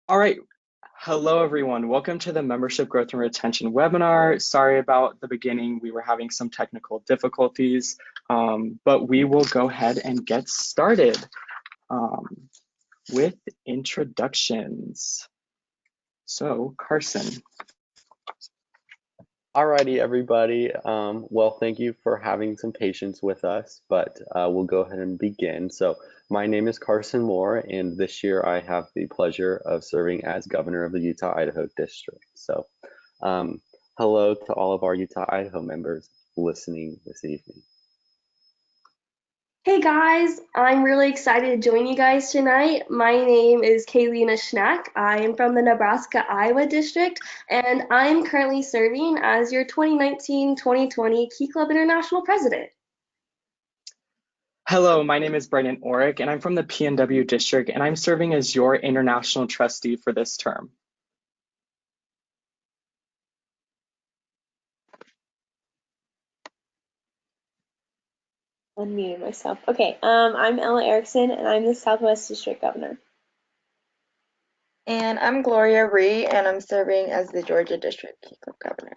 All right. Hello, everyone. Welcome to the Membership Growth and Retention webinar. Sorry about the beginning. We were having some technical difficulties, but we will go ahead and get started with introductions. So, Carson. Alrighty, everybody. Well, thank you for having some patience with us, but we'll go ahead and begin. So, my name is Carson Moore, and this year I have the pleasure of serving as governor of the Utah-Idaho District. So, hello to all of our Utah-Idaho members listening this evening. Hey guys, I'm really excited to join you guys tonight. My name is Kaylina Schnack. I am from the Nebraska-Iowa District, and I'm currently serving as your 2019-2020 Key Club International President. Hello, my name is Brendan Orick, and I'm from the PNW District, and I'm serving as your International Trustee for this term. Unmuted myself. Okay, I'm Ella Erickson, and I'm the Southwest District Governor. And I'm Gloria Rhee, and I'm serving as the Georgia District Key Club Governor.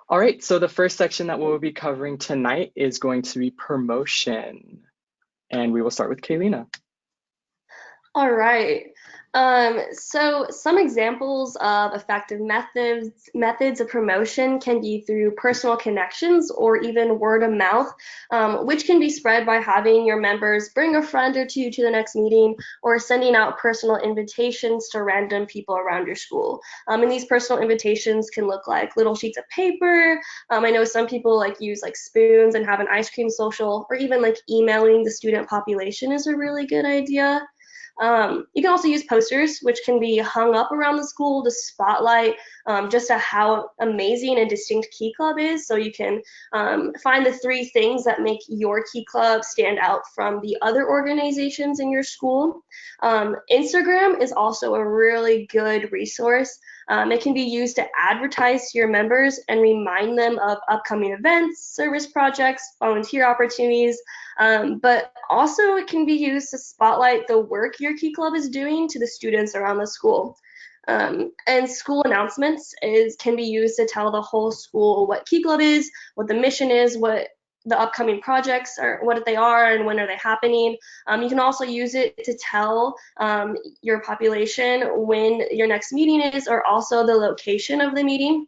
All right, so the first section that we'll be covering tonight is going to be promotion. And we will start with Kaylina. All right. So some examples of effective methods of promotion can be through personal connections or even word of mouth, which can be spread by having your members bring a friend or two to the next meeting or sending out personal invitations to random people around your school. And these personal invitations can look like little sheets of paper. I know some people use spoons and have an ice cream social, or even emailing the student population is a really good idea. You can also use posters, which can be hung up around the school to spotlight just how amazing and distinct Key Club is. So you can find the 3 things that make your Key Club stand out from the other organizations in your school. Instagram is also a really good resource. It can be used to advertise to your members and remind them of upcoming events, service projects, volunteer opportunities, but also it can be used to spotlight the work your Key Club is doing to the students around the school. And school announcements can be used to tell the whole school what Key Club is, what the mission is, what the upcoming projects are, what they are, and when are they happening. You can also use it to tell your population when your next meeting is, or also the location of the meeting.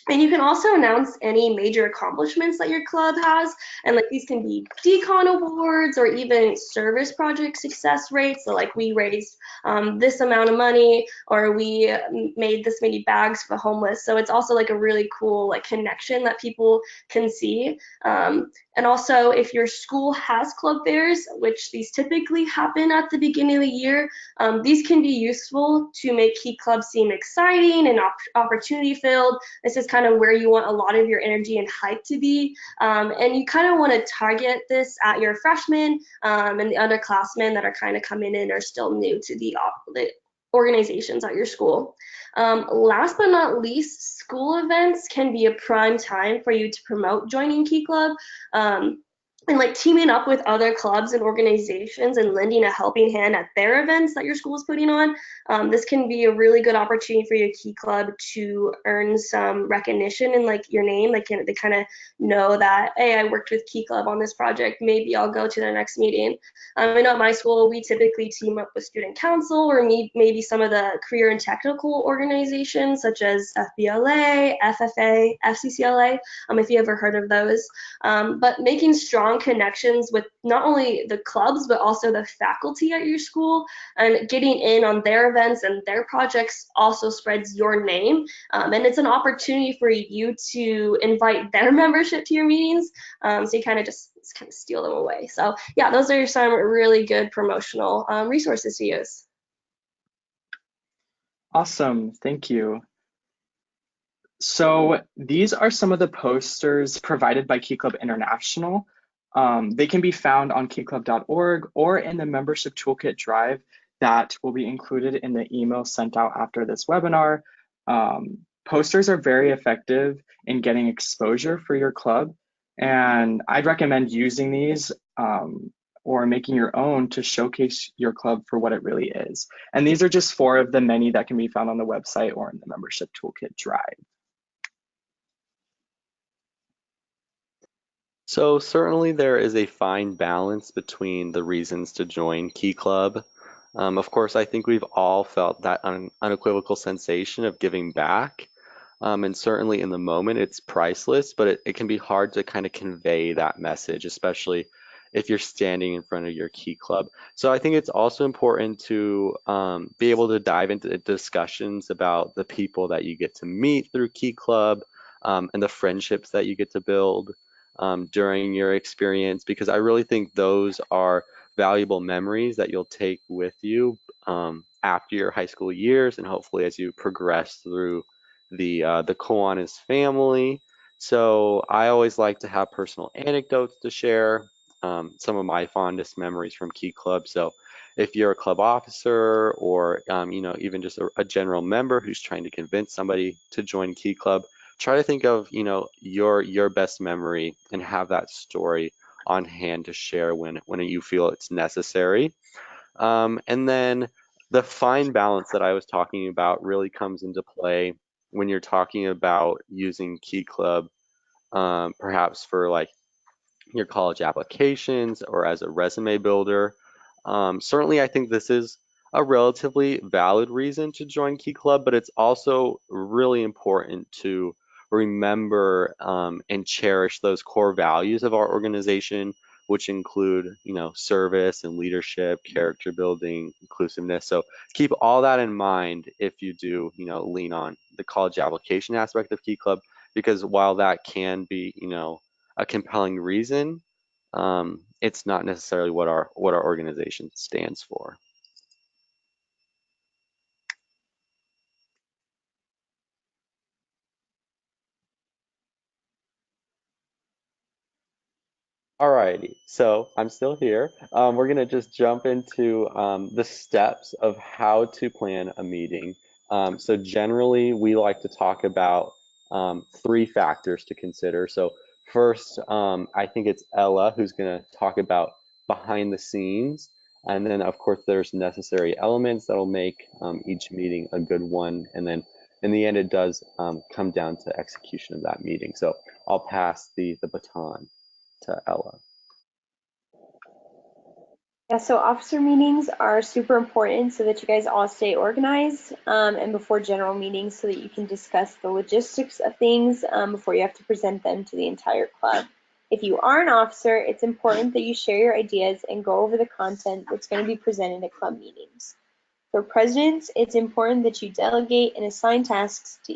And you can also announce any major accomplishments that your club has, and these can be decon awards or even service project success rates. So we raised this amount of money, or we made this many bags for the homeless. So it's also a really cool connection that people can see. And also, if your school has club fairs, which these typically happen at the beginning of the year, these can be useful to make Key Club seem exciting and opportunity filled. This is kind of where you want a lot of your energy and hype to be. And you kind of want to target this at your freshmen and the underclassmen that are kind of coming in or still new to the organizations at your school. Last but not least, school events can be a prime time for you to promote joining Key Club. And teaming up with other clubs and organizations and lending a helping hand at their events that your school is putting on. This can be a really good opportunity for your Key Club to earn some recognition in your name. They kind of know that, hey, I worked with Key Club on this project. Maybe I'll go to their next meeting. I know at my school, we typically team up with student council or maybe some of the career and technical organizations such as FBLA, FFA, FCCLA, if you ever heard of those. But making strong connections with not only the clubs but also the faculty at your school and getting in on their events and their projects also spreads your name, and it's an opportunity for you to invite their membership to your meetings, so you kind of steal them away. So yeah, those are some really good promotional resources to use. Awesome, thank you. So these are some of the posters provided by Key Club International. They can be found on keyclub.org or in the membership toolkit drive that will be included in the email sent out after this webinar. Posters are very effective in getting exposure for your club, and I'd recommend using these or making your own to showcase your club for what it really is. And these are just 4 of the many that can be found on the website or in the membership toolkit drive. So certainly there is a fine balance between the reasons to join Key Club. Of course, I think we've all felt that unequivocal sensation of giving back. And certainly in the moment, it's priceless, but it can be hard to kind of convey that message, especially if you're standing in front of your Key Club. So I think it's also important to be able to dive into discussions about the people that you get to meet through Key Club, and the friendships that you get to build during your experience, because I really think those are valuable memories that you'll take with you after your high school years, and hopefully as you progress through the Kiwanis family. So I always like to have personal anecdotes to share, some of my fondest memories from Key Club. So if you're a club officer, or even just a general member who's trying to convince somebody to join Key Club, try to think of your best memory and have that story on hand to share when you feel it's necessary. And then the fine balance that I was talking about really comes into play when you're talking about using Key Club, perhaps for like your college applications or as a resume builder. Certainly, I think this is a relatively valid reason to join Key Club, but it's also really important to remember and cherish those core values of our organization, which include, service and leadership, character building, inclusiveness. So keep all that in mind if you do, lean on the college application aspect of Key Club, because while that can be, a compelling reason, it's not necessarily what our organization stands for. Alrighty, so I'm still here. We're gonna just jump into the steps of how to plan a meeting. So generally, we like to talk about 3 factors to consider. So first, I think it's Ella who's gonna talk about behind the scenes, and then of course there's necessary elements that'll make each meeting a good one, and then in the end it does come down to execution of that meeting. So I'll pass the baton to Ella. Yeah, so officer meetings are super important so that you guys all stay organized, and before general meetings so that you can discuss the logistics of things before you have to present them to the entire club. If you are an officer, it's important that you share your ideas and go over the content that's going to be presented at club meetings. For presidents, it's important that you delegate and assign tasks to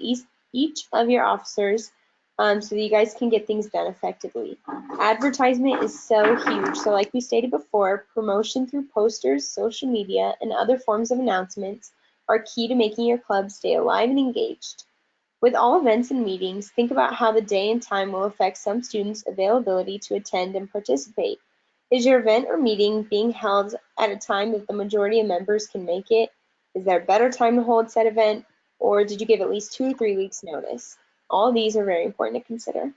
each of your officers so that you guys can get things done effectively. Advertisement is so huge. So like we stated before, promotion through posters, social media, and other forms of announcements are key to making your club stay alive and engaged. With all events and meetings, think about how the day and time will affect some students' availability to attend and participate. Is your event or meeting being held at a time that the majority of members can make it? Is there a better time to hold said event? Or did you give at least 2 to 3 weeks notice? All these are very important to consider.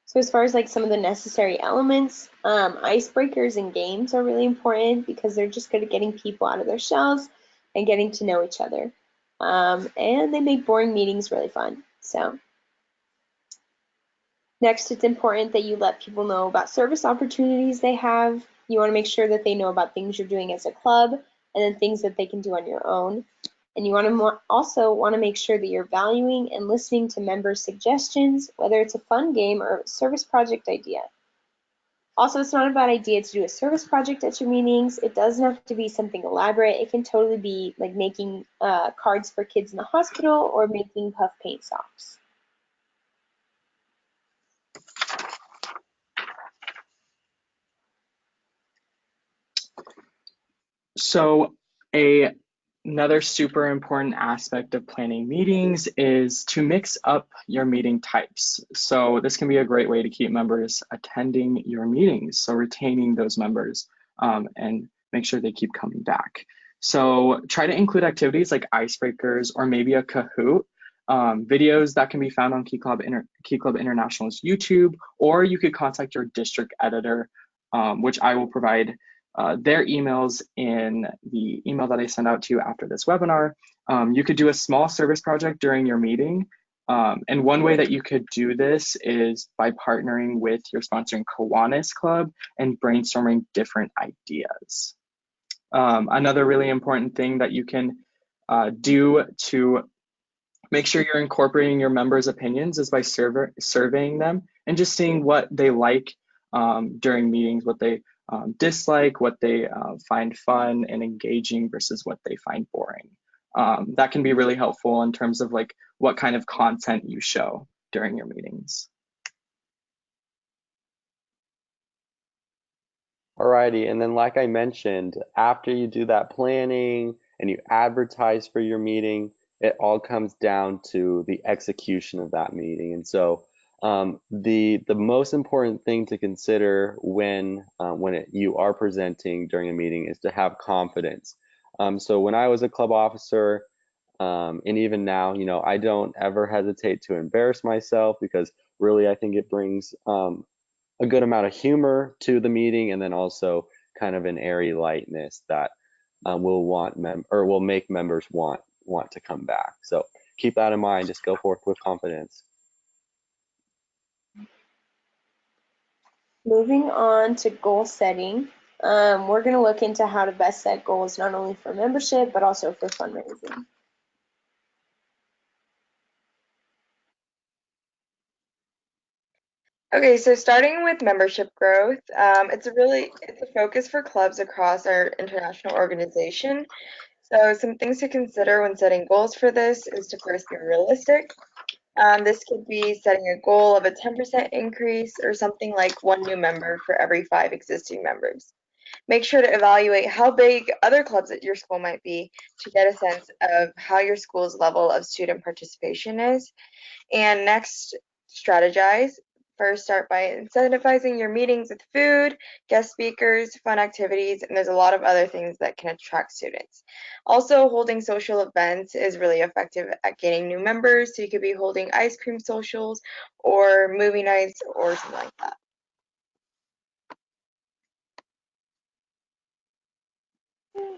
So as far as like some of the necessary elements, icebreakers and games are really important because they're just good at getting people out of their shells and getting to know each other. And they make boring meetings really fun. So next, it's important that you let people know about service opportunities they have. You want to make sure that they know about things you're doing as a club and then things that they can do on your own. And you want to also want to make sure that you're valuing and listening to members' suggestions, whether it's a fun game or a service project idea. Also, it's not a bad idea to do a service project at your meetings. It doesn't have to be something elaborate. It can totally be like making cards for kids in the hospital or making puff paint socks. So another super important aspect of planning meetings is to mix up your meeting types. So this can be a great way to keep members attending your meetings, so retaining those members and make sure they keep coming back. So try to include activities like icebreakers or maybe a Kahoot videos that can be found on Key Club International's YouTube, or you could contact your district editor, which I will provide their emails in the email that I send out to you after this webinar. You could do a small service project during your meeting. And one way that you could do this is by partnering with your sponsoring Kiwanis Club and brainstorming different ideas. Another really important thing that you can do to make sure you're incorporating your members' opinions is by surveying them and just seeing what they like during meetings, what they dislike, what they find fun and engaging versus what they find boring. That can be really helpful in terms of like what kind of content you show during your meetings. Alrighty, and then like I mentioned, after you do that planning and you advertise for your meeting, it all comes down to the execution of that meeting. And so the most important thing to consider when you are presenting during a meeting is to have confidence. So when I was a club officer, and even now, you know, I don't ever hesitate to embarrass myself because really I think it brings a good amount of humor to the meeting, and then also kind of an airy lightness that will make members want to come back. So keep that in mind. Just go forth with confidence. Moving on to goal setting, we're going to look into how to best set goals not only for membership but also for fundraising. Okay, so starting with membership growth, it's a focus for clubs across our international organization. So some things to consider when setting goals for this is to first be realistic. This could be setting a goal of a 10% increase or something like 1 new member for every 5 existing members. Make sure to evaluate how big other clubs at your school might be to get a sense of how your school's level of student participation is. And next, strategize. First, start by incentivizing your meetings with food, guest speakers, fun activities, and there's a lot of other things that can attract students. Also, holding social events is really effective at gaining new members, so you could be holding ice cream socials or movie nights or something like that.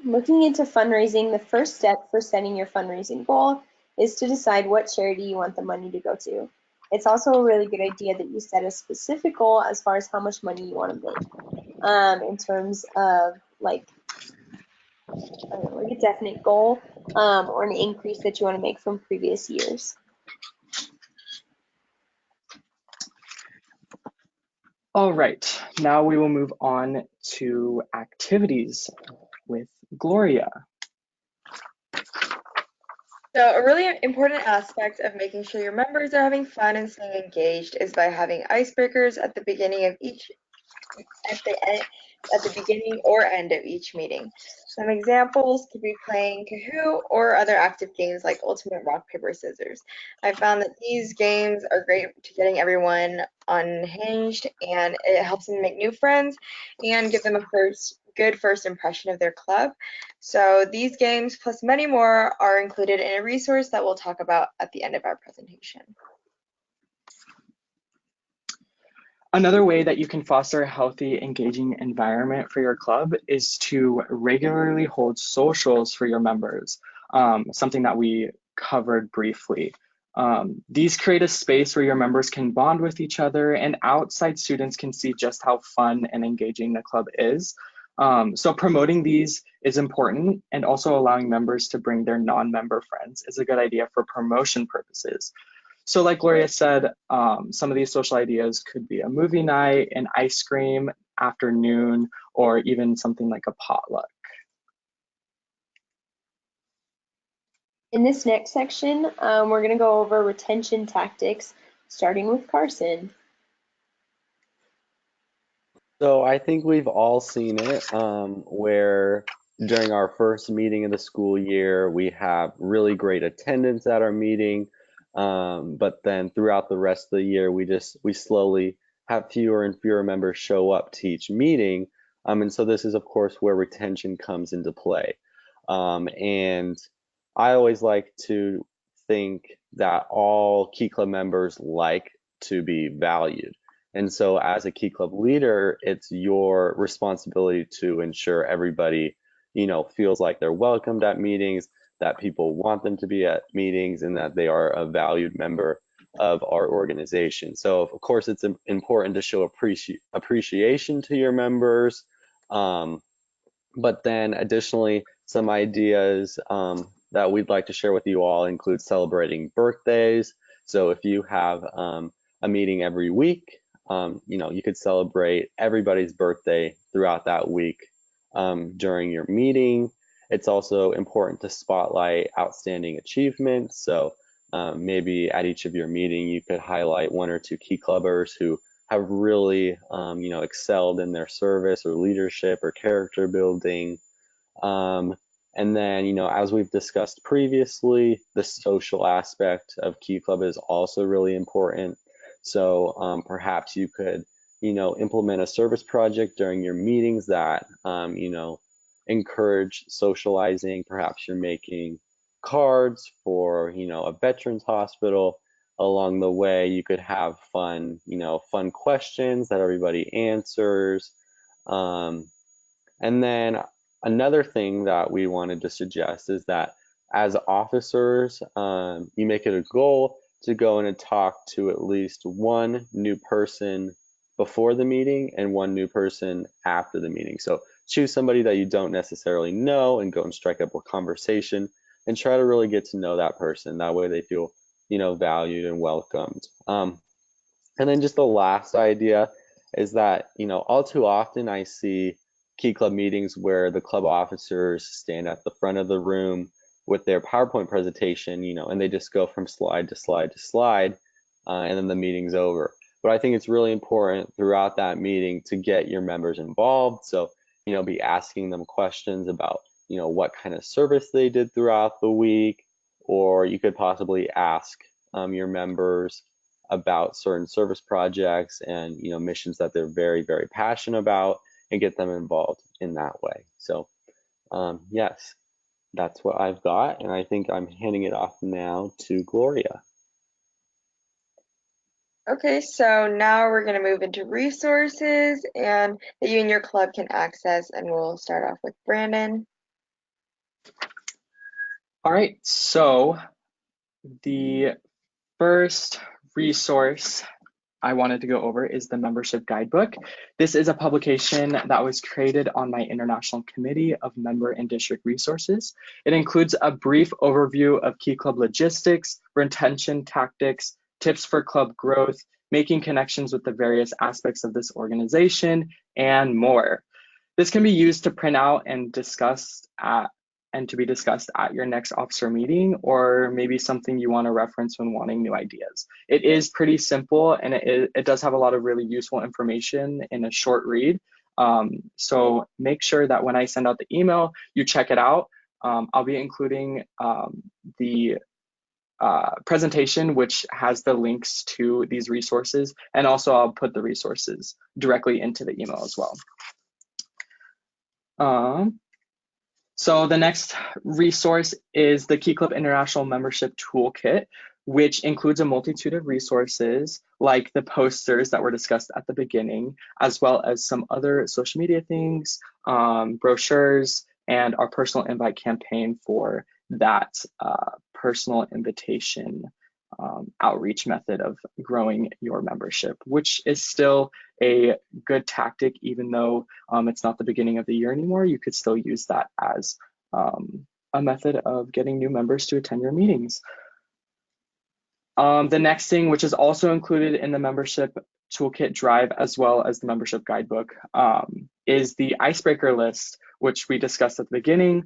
Looking into fundraising, the first step for setting your fundraising goal is to decide what charity you want the money to go to. It's also a really good idea that you set a specific goal as far as how much money you want to make, in terms of like a definite goal or an increase that you want to make from previous years. All right, now we will move on to activities with Gloria. So a really important aspect of making sure your members are having fun and staying engaged is by having icebreakers at the beginning of at the beginning or end of each meeting. Some examples could be playing Kahoot or other active games like Ultimate Rock, Paper, Scissors. I found that these games are great to getting everyone unhinged, and it helps them make new friends and give them a good first impression of their club. So these games plus many more are included in a resource that we'll talk about at the end of our presentation. Another way that you can foster a healthy, engaging environment for your club is to regularly hold socials for your members, something that we covered briefly. These create a space where your members can bond with each other and outside students can see just how fun and engaging the club is. So promoting these is important, and also allowing members to bring their non-member friends is a good idea for promotion purposes. So like Gloria said, some of these social ideas could be a movie night, an ice cream afternoon, or even something like a potluck. In this next section, we're going to go over retention tactics, starting with Carson. So I think we've all seen it, where during our first meeting of the school year, we have really great attendance at our meeting. But then throughout the rest of the year, we slowly have fewer and fewer members show up to each meeting. And so this is, of course, where retention comes into play. And I always like to think that all Key Club members like to be valued. And so as a Key Club leader, it's your responsibility to ensure everybody, feels like they're welcomed at meetings, that people want them to be at meetings, and that they are a valued member of our organization. So of course, it's important to show appreciation to your members. But then additionally, some ideas that we'd like to share with you all include celebrating birthdays. So if you have a meeting every week, you could celebrate everybody's birthday throughout that week during your meeting. It's also important to spotlight outstanding achievements. So maybe at each of your meeting, you could highlight one or two Key Clubbers who have really, excelled in their service or leadership or character building. And then, as we've discussed previously, the social aspect of Key Club is also really important. So perhaps you could, implement a service project during your meetings that, encourage socializing. Perhaps you're making cards for, a veterans hospital. Along the way, you could have fun questions that everybody answers. And then another thing that we wanted to suggest is that as officers, you make it a goal to go in and talk to at least one new person before the meeting and one new person after the meeting. So choose somebody that you don't necessarily know and go and strike up a conversation and try to really get to know that person. That way they feel valued and welcomed. And then just the last idea is that, all too often I see Key Club meetings where the club officers stand at the front of the room with their PowerPoint presentation, and they just go from slide to slide to slide, and then the meeting's over. But I think it's really important throughout that meeting to get your members involved. So, be asking them questions about, what kind of service they did throughout the week, or you could possibly ask your members about certain service projects and missions that they're very, very passionate about, and get them involved in that way. So yes, that's what I've got, and I think I'm handing it off now to Gloria. Okay, so now we're going to move into resources and that you and your club can access, and we'll start off with Brandon. All right, so the first resource I wanted to go over is the Membership Guidebook. This is a publication that was created on my International Committee of Member and District Resources. It includes a brief overview of Key Club logistics, retention tactics, tips for club growth, making connections with the various aspects of this organization, and more. This can be used to print out and to be discussed at your next officer meeting, or maybe something you want to reference when wanting new ideas. It is pretty simple, and it does have a lot of really useful information in a short read. So make sure that when I send out the email, you check it out. I'll be including the presentation, which has the links to these resources, and also I'll put the resources directly into the email as well. So the next resource is the Key Club International Membership Toolkit, which includes a multitude of resources like the posters that were discussed at the beginning, as well as some other social media things, brochures, and our personal invite campaign for that personal invitation outreach method of growing your membership, which is still a good tactic, even though it's not the beginning of the year anymore. You could still use that as a method of getting new members to attend your meetings. The next thing, which is also included in the Membership Toolkit Drive as well as the Membership Guidebook, is the icebreaker list, which we discussed at the beginning.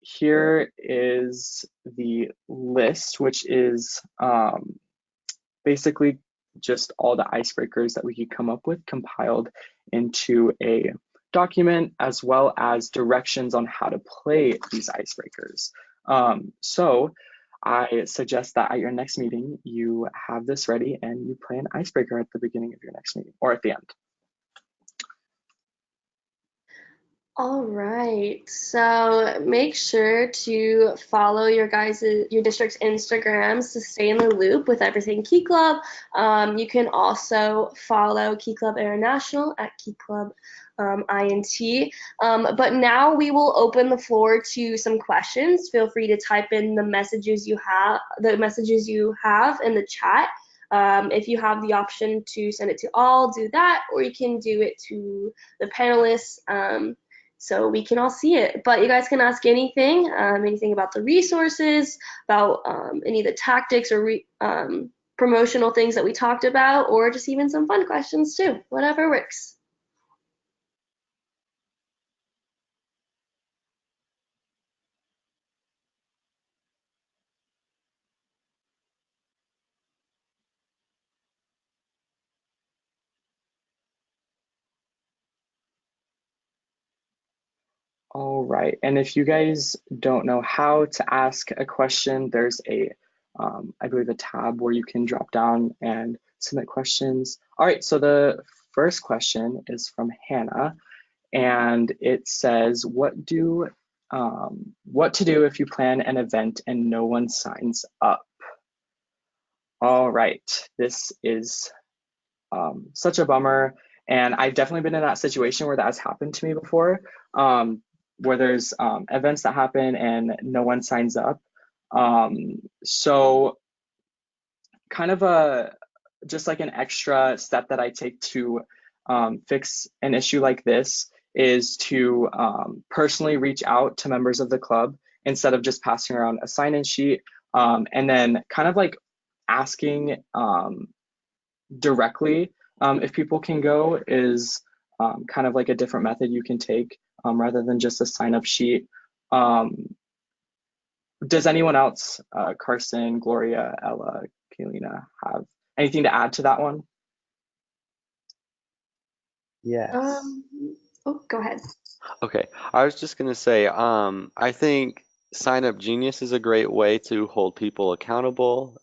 Here is the list, which is basically just all the icebreakers that we could come up with compiled into a document, as well as directions on how to play these icebreakers. So I suggest that at your next meeting, you have this ready and you play an icebreaker at the beginning of your next meeting or at the end. All right. So make sure to follow your district's Instagrams to stay in the loop with everything Key Club. You can also follow Key Club International at Key Club INT. But now we will open the floor to some questions. Feel free to type in the messages you have in the chat. If you have the option to send it to all, do that, or you can do it to the panelists. So we can all see it. But you guys can ask anything, anything about the resources, about any of the tactics or promotional things that we talked about, or just even some fun questions too. Whatever works. All right, and if you guys don't know how to ask a question, there's I believe a tab where you can drop down and submit questions. All right, so the first question is from Hannah, and it says, what to do if you plan an event and no one signs up? All right, this is such a bummer, and I've definitely been in that situation where that has happened to me before. Where there's events that happen and no one signs up. So kind of just like an extra step that I take to fix an issue like this is to personally reach out to members of the club instead of just passing around a sign-in sheet, and then kind of like asking directly if people can go is kind of like a different method you can take rather than just a sign-up sheet. Does anyone else, Carson, Gloria, Ella, Kaylina, have anything to add to that one? Yes. Oh, go ahead. Okay, I was just gonna say, I think Sign Up Genius is a great way to hold people accountable,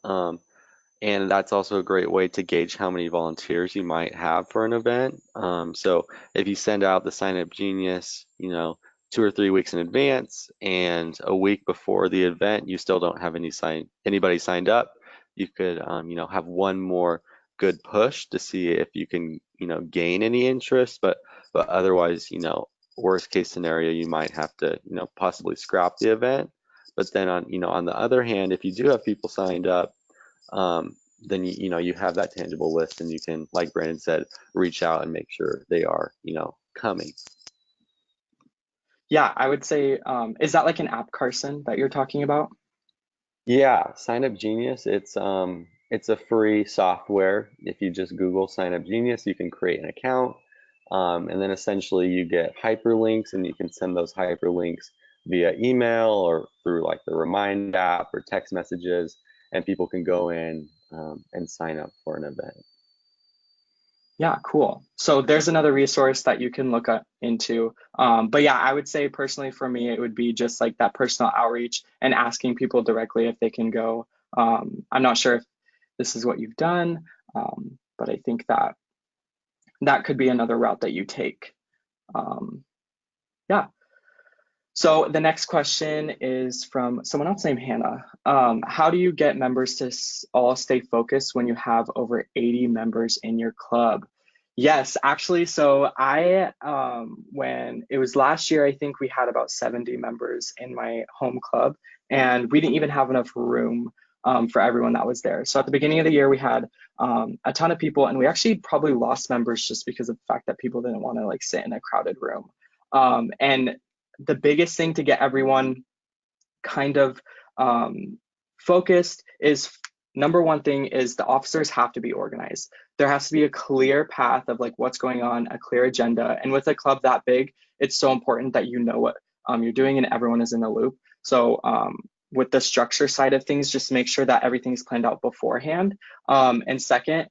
and that's also a great way to gauge how many volunteers you might have for an event. So if you send out the Sign Up Genius, 2 or 3 weeks in advance, and a week before the event, you still don't have anybody signed up, you could, have one more good push to see if you can, gain any interest. But otherwise, worst case scenario, you might have to, possibly scrap the event. But then on the other hand, if you do have people signed up, then you have that tangible list, and you can, like Brandon said, reach out and make sure they are coming. Yeah, I would say, is that like an app, Carson, that you're talking about? Yeah, Sign Up Genius, it's a free software. If you just Google Sign Up Genius, you can create an account, and then essentially you get hyperlinks, and you can send those hyperlinks via email or through like the Remind app or text messages, and people can go in and sign up for an event. Yeah, cool. So there's another resource that you can look into. But yeah, I would say personally for me, it would be just like that personal outreach and asking people directly if they can go. I'm not sure if this is what you've done, but I think that could be another route that you take. Yeah. So the next question is from someone else named Hannah. How do you get members to all stay focused when you have over 80 members in your club? Yes, actually, so when it was last year, I think we had about 70 members in my home club, and we didn't even have enough room for everyone that was there. So at the beginning of the year, we had a ton of people, and we actually probably lost members just because of the fact that people didn't want to like sit in a crowded room. And the biggest thing to get everyone kind of focused is, number one thing is the officers have to be organized. There has to be a clear path of like what's going on, a clear agenda. And with a club that big, it's so important that you know what you're doing and everyone is in the loop. So with the structure side of things, just make sure that everything's planned out beforehand. And second,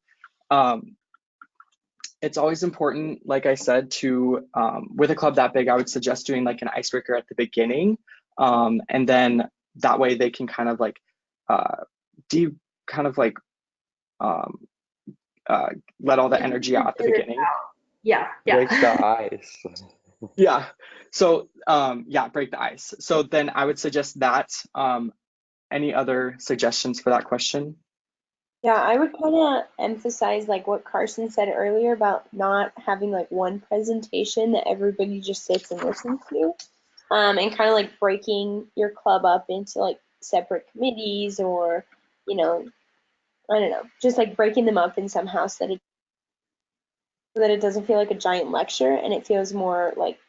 it's always important, like I said, to with a club that big, I would suggest doing like an icebreaker at the beginning, and then that way they can kind of like let all the energy out at the beginning. Yeah. Breaks the ice. Yeah. So yeah, break the ice. So then I would suggest that. Any other suggestions for that question? Yeah, I would kind of emphasize like what Carson said earlier about not having like one presentation that everybody just sits and listens to, and kind of like breaking your club up into like separate committees or, you know, I don't know, just like breaking them up in somehow so that it doesn't feel like a giant lecture and it feels more like,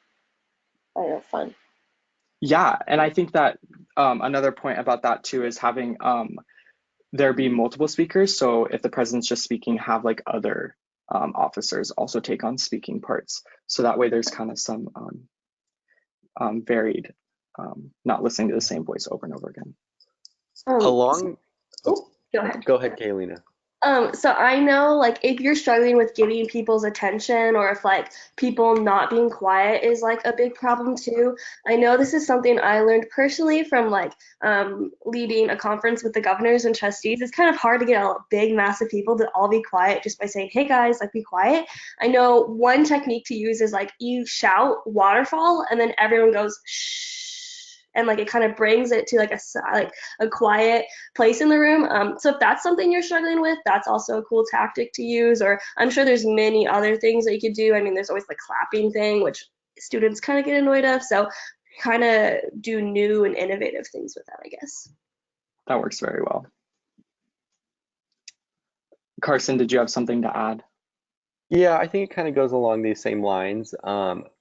I don't know, fun. Yeah, and I think that another point about that too is having there be multiple speakers. So if the president's just speaking, have like other officers also take on speaking parts. So that way there's kind of some varied, not listening to the same voice over and over again. Along, oh, Oh, go ahead. go ahead, Kaylina. So I know like if you're struggling with getting people's attention or if like people not being quiet is like a big problem too. I know this is something I learned personally from like leading a conference with the governors and trustees. It's kind of hard to get a big mass of people to all be quiet just by saying, hey guys, like be quiet. I know one technique to use is like you shout waterfall and then everyone goes shh. And like it kind of brings it to like a quiet place in the room. So if that's something you're struggling with, that's also a cool tactic to use. Or I'm sure there's many other things that you could do. I mean, there's always the clapping thing, which students kind of get annoyed of. So kind of do new and innovative things with that, I guess. That works very well. Carson, did you have something to add? Yeah, I think it kind of goes along these same lines.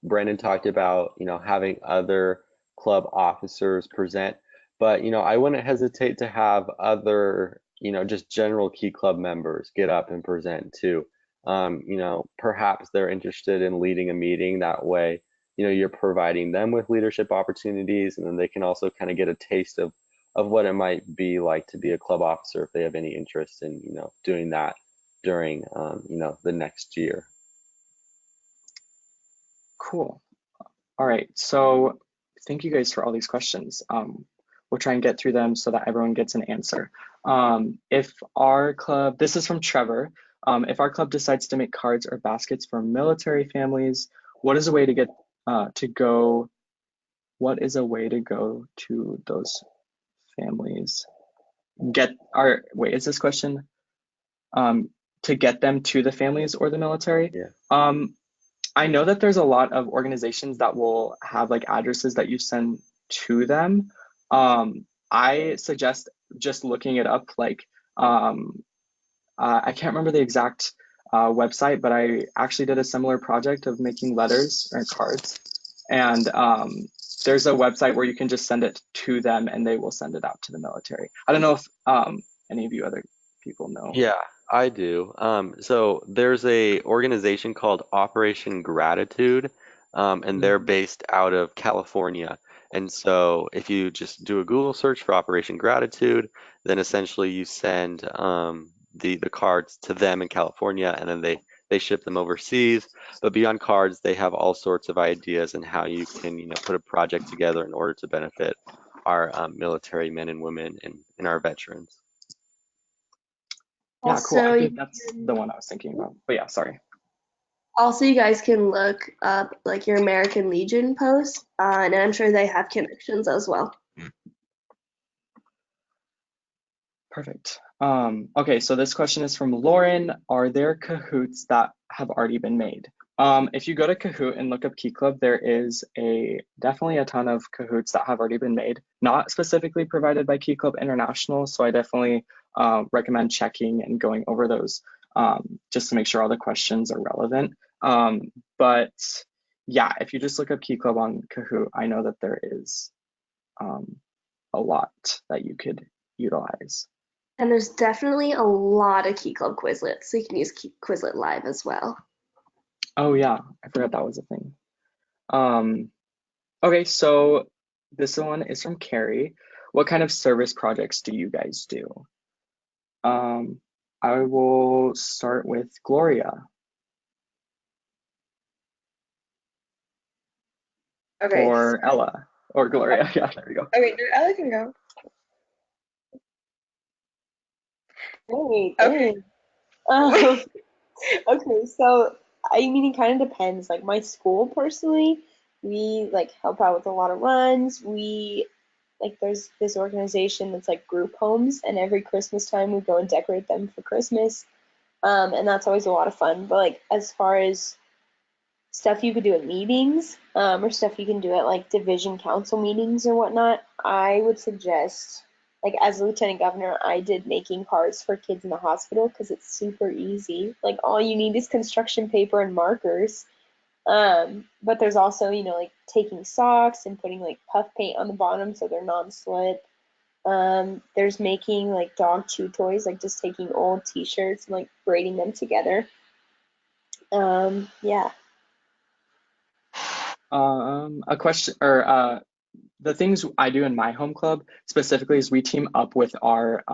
Brandon talked about, having other club officers present, but, I wouldn't hesitate to have other, just general key club members get up and present too. Perhaps they're interested in leading a meeting that way, you're providing them with leadership opportunities, and then they can also kind of get a taste of what it might be like to be a club officer if they have any interest in, doing that during the next year. Cool. All right. So thank you guys for all these questions. We'll try and get through them so that everyone gets an answer. If our club, this is from Trevor, if our club decides to make cards or baskets for military families, what is a way to get to go? What is a way to go to those families? Wait, is this question? To get them to the families or the military? Yeah. I know that there's a lot of organizations that will have like addresses that you send to them. I suggest just looking it up. Like, I can't remember the exact website, but I actually did a similar project of making letters or cards. And there's a website where you can just send it to them and they will send it out to the military. I don't know if any of you other people know. Yeah, I do. So there's a organization called Operation Gratitude, and they're based out of California. And so if you just do a Google search for Operation Gratitude, then essentially you send the cards to them in California, and then they ship them overseas. But beyond cards, they have all sorts of ideas and how you can, put a project together in order to benefit our military men and women and our veterans. Yeah, cool. Also, I think that's the one I was thinking about. But yeah, sorry. also, you guys can look up like your American Legion post, and I'm sure they have connections as well. Perfect. Okay, so this question is from Lauren. Are there Kahoots that have already been made? If you go to Kahoot and look up Key Club, there is definitely a ton of Kahoots that have already been made, not specifically provided by Key Club International. So I definitely recommend checking and going over those just to make sure all the questions are relevant. But yeah, if you just look up Key Club on Kahoot, I know that there is a lot that you could utilize. And there's definitely a lot of Key Club Quizlets, so you can use Quizlet Live as well. Oh yeah, I forgot that was a thing. Okay, so this one is from Carrie. What kind of service projects do you guys do? I will start with Gloria. Okay. Or Ella. Or Gloria. Yeah, there we go. Okay, Ella can go. Great, Okay. okay, so I mean, it kind of depends. Like my school personally, we like help out with a lot of runs. We like there's this organization that's like group homes, and every Christmas time we go and decorate them for Christmas. And that's always a lot of fun. But like as far as stuff you could do at meetings, or stuff you can do at like division council meetings or whatnot, I would suggest, like as a lieutenant governor, I did making cards for kids in the hospital because it's super easy. Like all you need is construction paper and markers. But there's also, like taking socks and putting like puff paint on the bottom so they're non-slip. There's making like dog chew toys, like just taking old t-shirts and like braiding them together. Yeah. A question, or the things I do in my home club specifically is we team up with our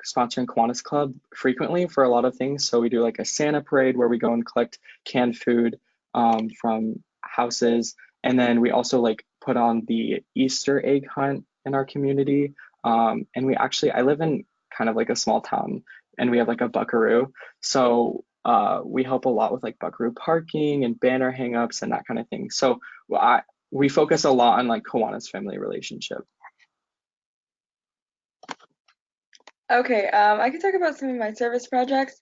sponsoring Kiwanis Club frequently for a lot of things. So we do like a Santa parade where we go and collect canned food from houses, and then we also like put on the Easter egg hunt in our community. And I live in kind of like a small town, and we have like a Buckaroo, so we help a lot with like Buckaroo parking and banner hangups and that kind of thing. So we focus a lot on like Kiwanis family relationship. Okay, I can talk about some of my service projects.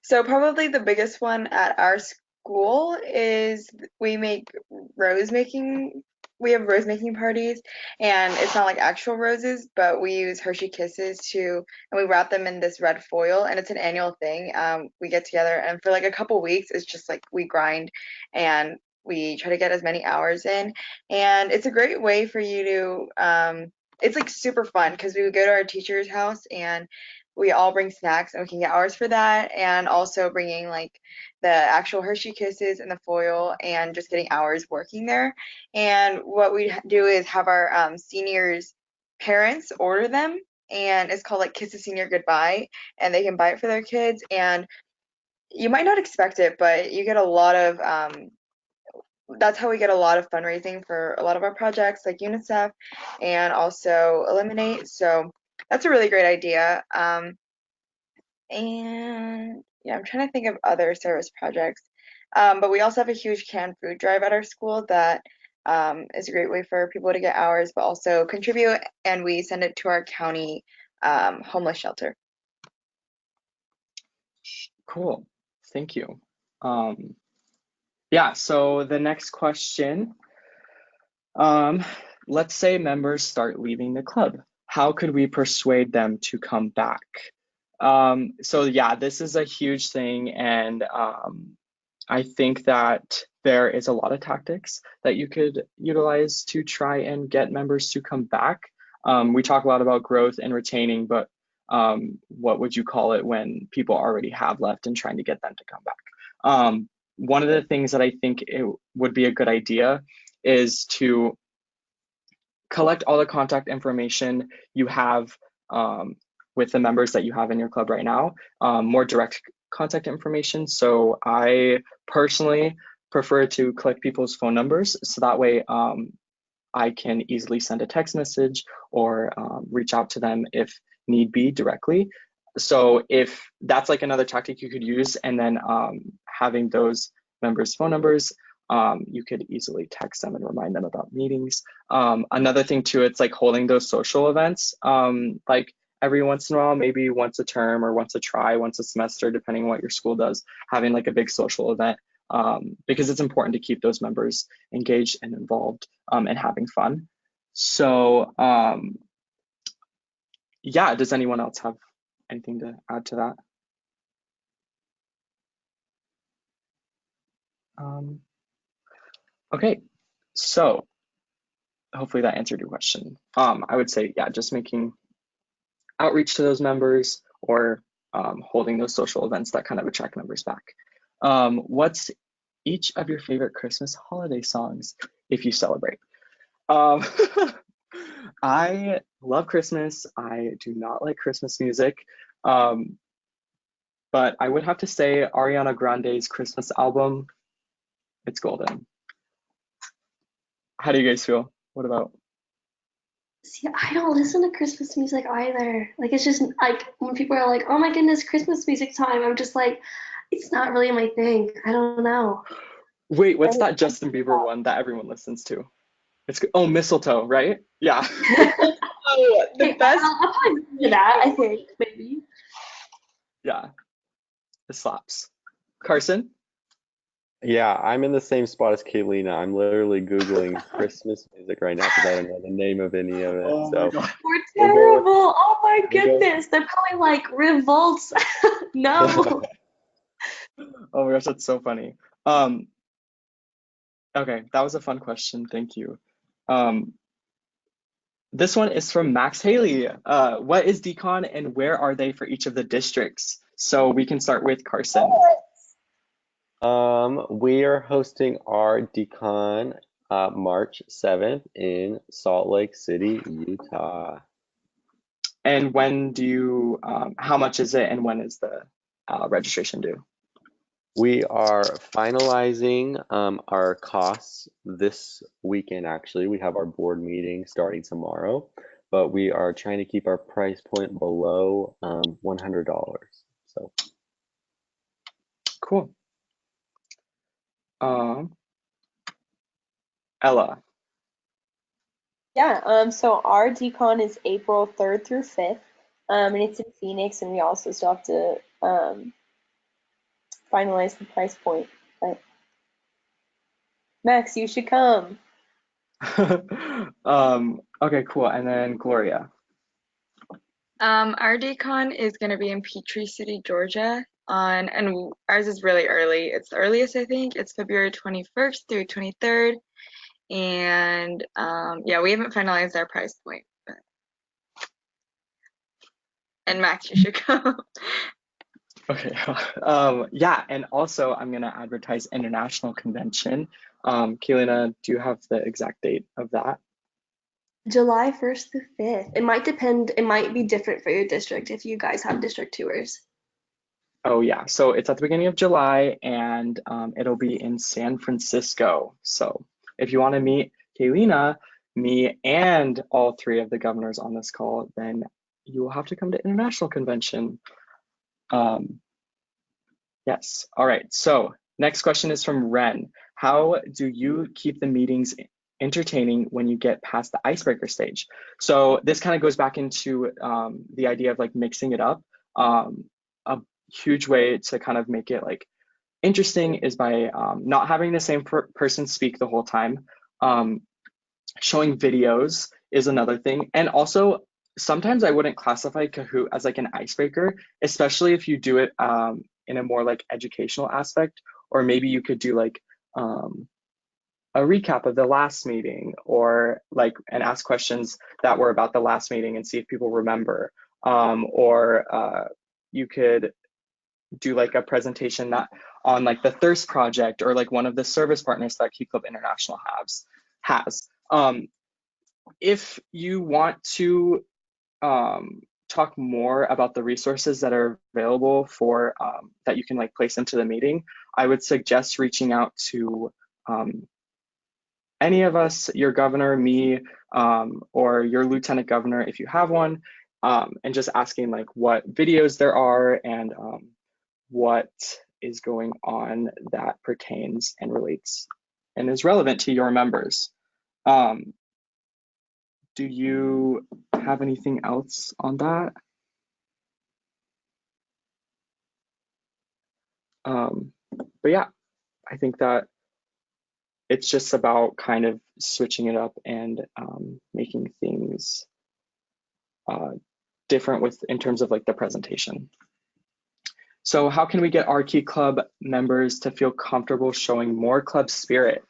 So probably the biggest one at our school is we make rose making. We have rose making parties, and it's not like actual roses, but we use Hershey Kisses and we wrap them in this red foil, and it's an annual thing. We get together, and for like a couple weeks, it's just like we grind and we try to get as many hours in, and it's a great way for you to. It's like super fun because we would go to our teacher's house and we all bring snacks and we can get hours for that, and also bringing like the actual Hershey Kisses and the foil and just getting hours working there. And what we do is have our seniors parents order them, and it's called like Kiss a Senior Goodbye, and they can buy it for their kids. And you might not expect it, but you get a lot of that's how we get a lot of fundraising for a lot of our projects like UNICEF and also Eliminate. So that's a really great idea. And yeah, I'm trying to think of other service projects. But we also have a huge canned food drive at our school that is a great way for people to get hours, but also contribute. And we send it to our county homeless shelter. Cool, thank you. Yeah, so the next question, let's say members start leaving the club. How could we persuade them to come back? So yeah, this is a huge thing, and I think that there is a lot of tactics that you could utilize to try and get members to come back. We talk a lot about growth and retaining, but what would you call it when people already have left and trying to get them to come back? One of the things that I think it would be a good idea is to collect all the contact information you have with the members that you have in your club right now, more direct contact information. So I personally prefer to collect people's phone numbers, so that way I can easily send a text message or reach out to them if need be directly. So if that's like another tactic you could use, and then having those members' phone numbers, you could easily text them and remind them about meetings. Another thing too, it's like holding those social events, like every once in a while, maybe once a term or once a semester, depending on what your school does, having like a big social event, because it's important to keep those members engaged and involved and having fun. So yeah, does anyone else have anything to add to that? Okay, so hopefully that answered your question. I would say, yeah, just making outreach to those members or holding those social events that kind of attract members back. What's each of your favorite Christmas holiday songs if you celebrate? I love Christmas. I do not like Christmas music, but I would have to say Ariana Grande's Christmas album, it's golden. How do you guys feel? What about? See, I don't listen to Christmas music either. Like, it's just like when people are like, oh my goodness, Christmas music time, I'm just like, it's not really my thing. I don't know. Wait, what's that Justin Bieber one that everyone listens to? Oh, mistletoe, right? Yeah. Oh, the Okay, best. I'll probably listen to that, I think, maybe. Yeah, it slaps. Carson? Yeah, I'm in the same spot as Kaylina. I'm literally Googling Christmas music right now because I don't know the name of any of it. Oh my So God. We're we'll go with, terrible. Oh my we'll go. goodness. They're probably like revolts. No. Oh my gosh, that's so funny. Um, okay, that was a fun question. Thank you. Um, this one is from Max Haley. What is decon and where are they for each of the districts? So we can start with Carson. We are hosting our decon March 7th in Salt Lake City, Utah. And when do you, how much is it and when is the registration due? We are finalizing our costs this weekend, actually. We have our board meeting starting tomorrow, but we are trying to keep our price point below $100. So Cool. Ella. Yeah, so our decon is April 3rd through 5th, and it's in Phoenix, and we also still have to finalize the price point. But Max, you should come. Okay, cool. And then Gloria. Our decon is going to be in Peachtree City, Georgia. And ours is really early. It's the earliest, I think. It's February 21st through 23rd. And yeah, we haven't finalized our price point. And Max, you should go. Okay. Yeah, and also I'm gonna advertise international convention. Kaylina, do you have the exact date of that? July 1st through 5th. It might depend, it might be different for your district if you guys have district tours. Oh yeah, so it's at the beginning of July and it'll be in San Francisco. So if you want to meet Kaylina, me, and all three of the governors on this call, then you will have to come to international convention. Yes. All right. So next question is from Ren. How do you keep the meetings entertaining when you get past the icebreaker stage? So this kind of goes back into the idea of like mixing it up. A huge way to kind of make it like interesting is by not having the same person speak the whole time. Showing videos is another thing. And also, sometimes I wouldn't classify Kahoot as like an icebreaker, especially if you do it in a more like educational aspect, or maybe you could do like a recap of the last meeting or like and ask questions that were about the last meeting and see if people remember. Or you could do like a presentation that on like the Thirst Project or like one of the service partners that Key Club International has. If you want to talk more about the resources that are available for that you can like place into the meeting, I would suggest reaching out to any of us, your governor, me, or your lieutenant governor if you have one, and just asking like what videos there are and what is going on that pertains and relates and is relevant to your members. Do you have anything else on that? But yeah, I think that it's just about kind of switching it up and making things different with in terms of like the presentation. So how can we get our Key Club members to feel comfortable showing more club spirit?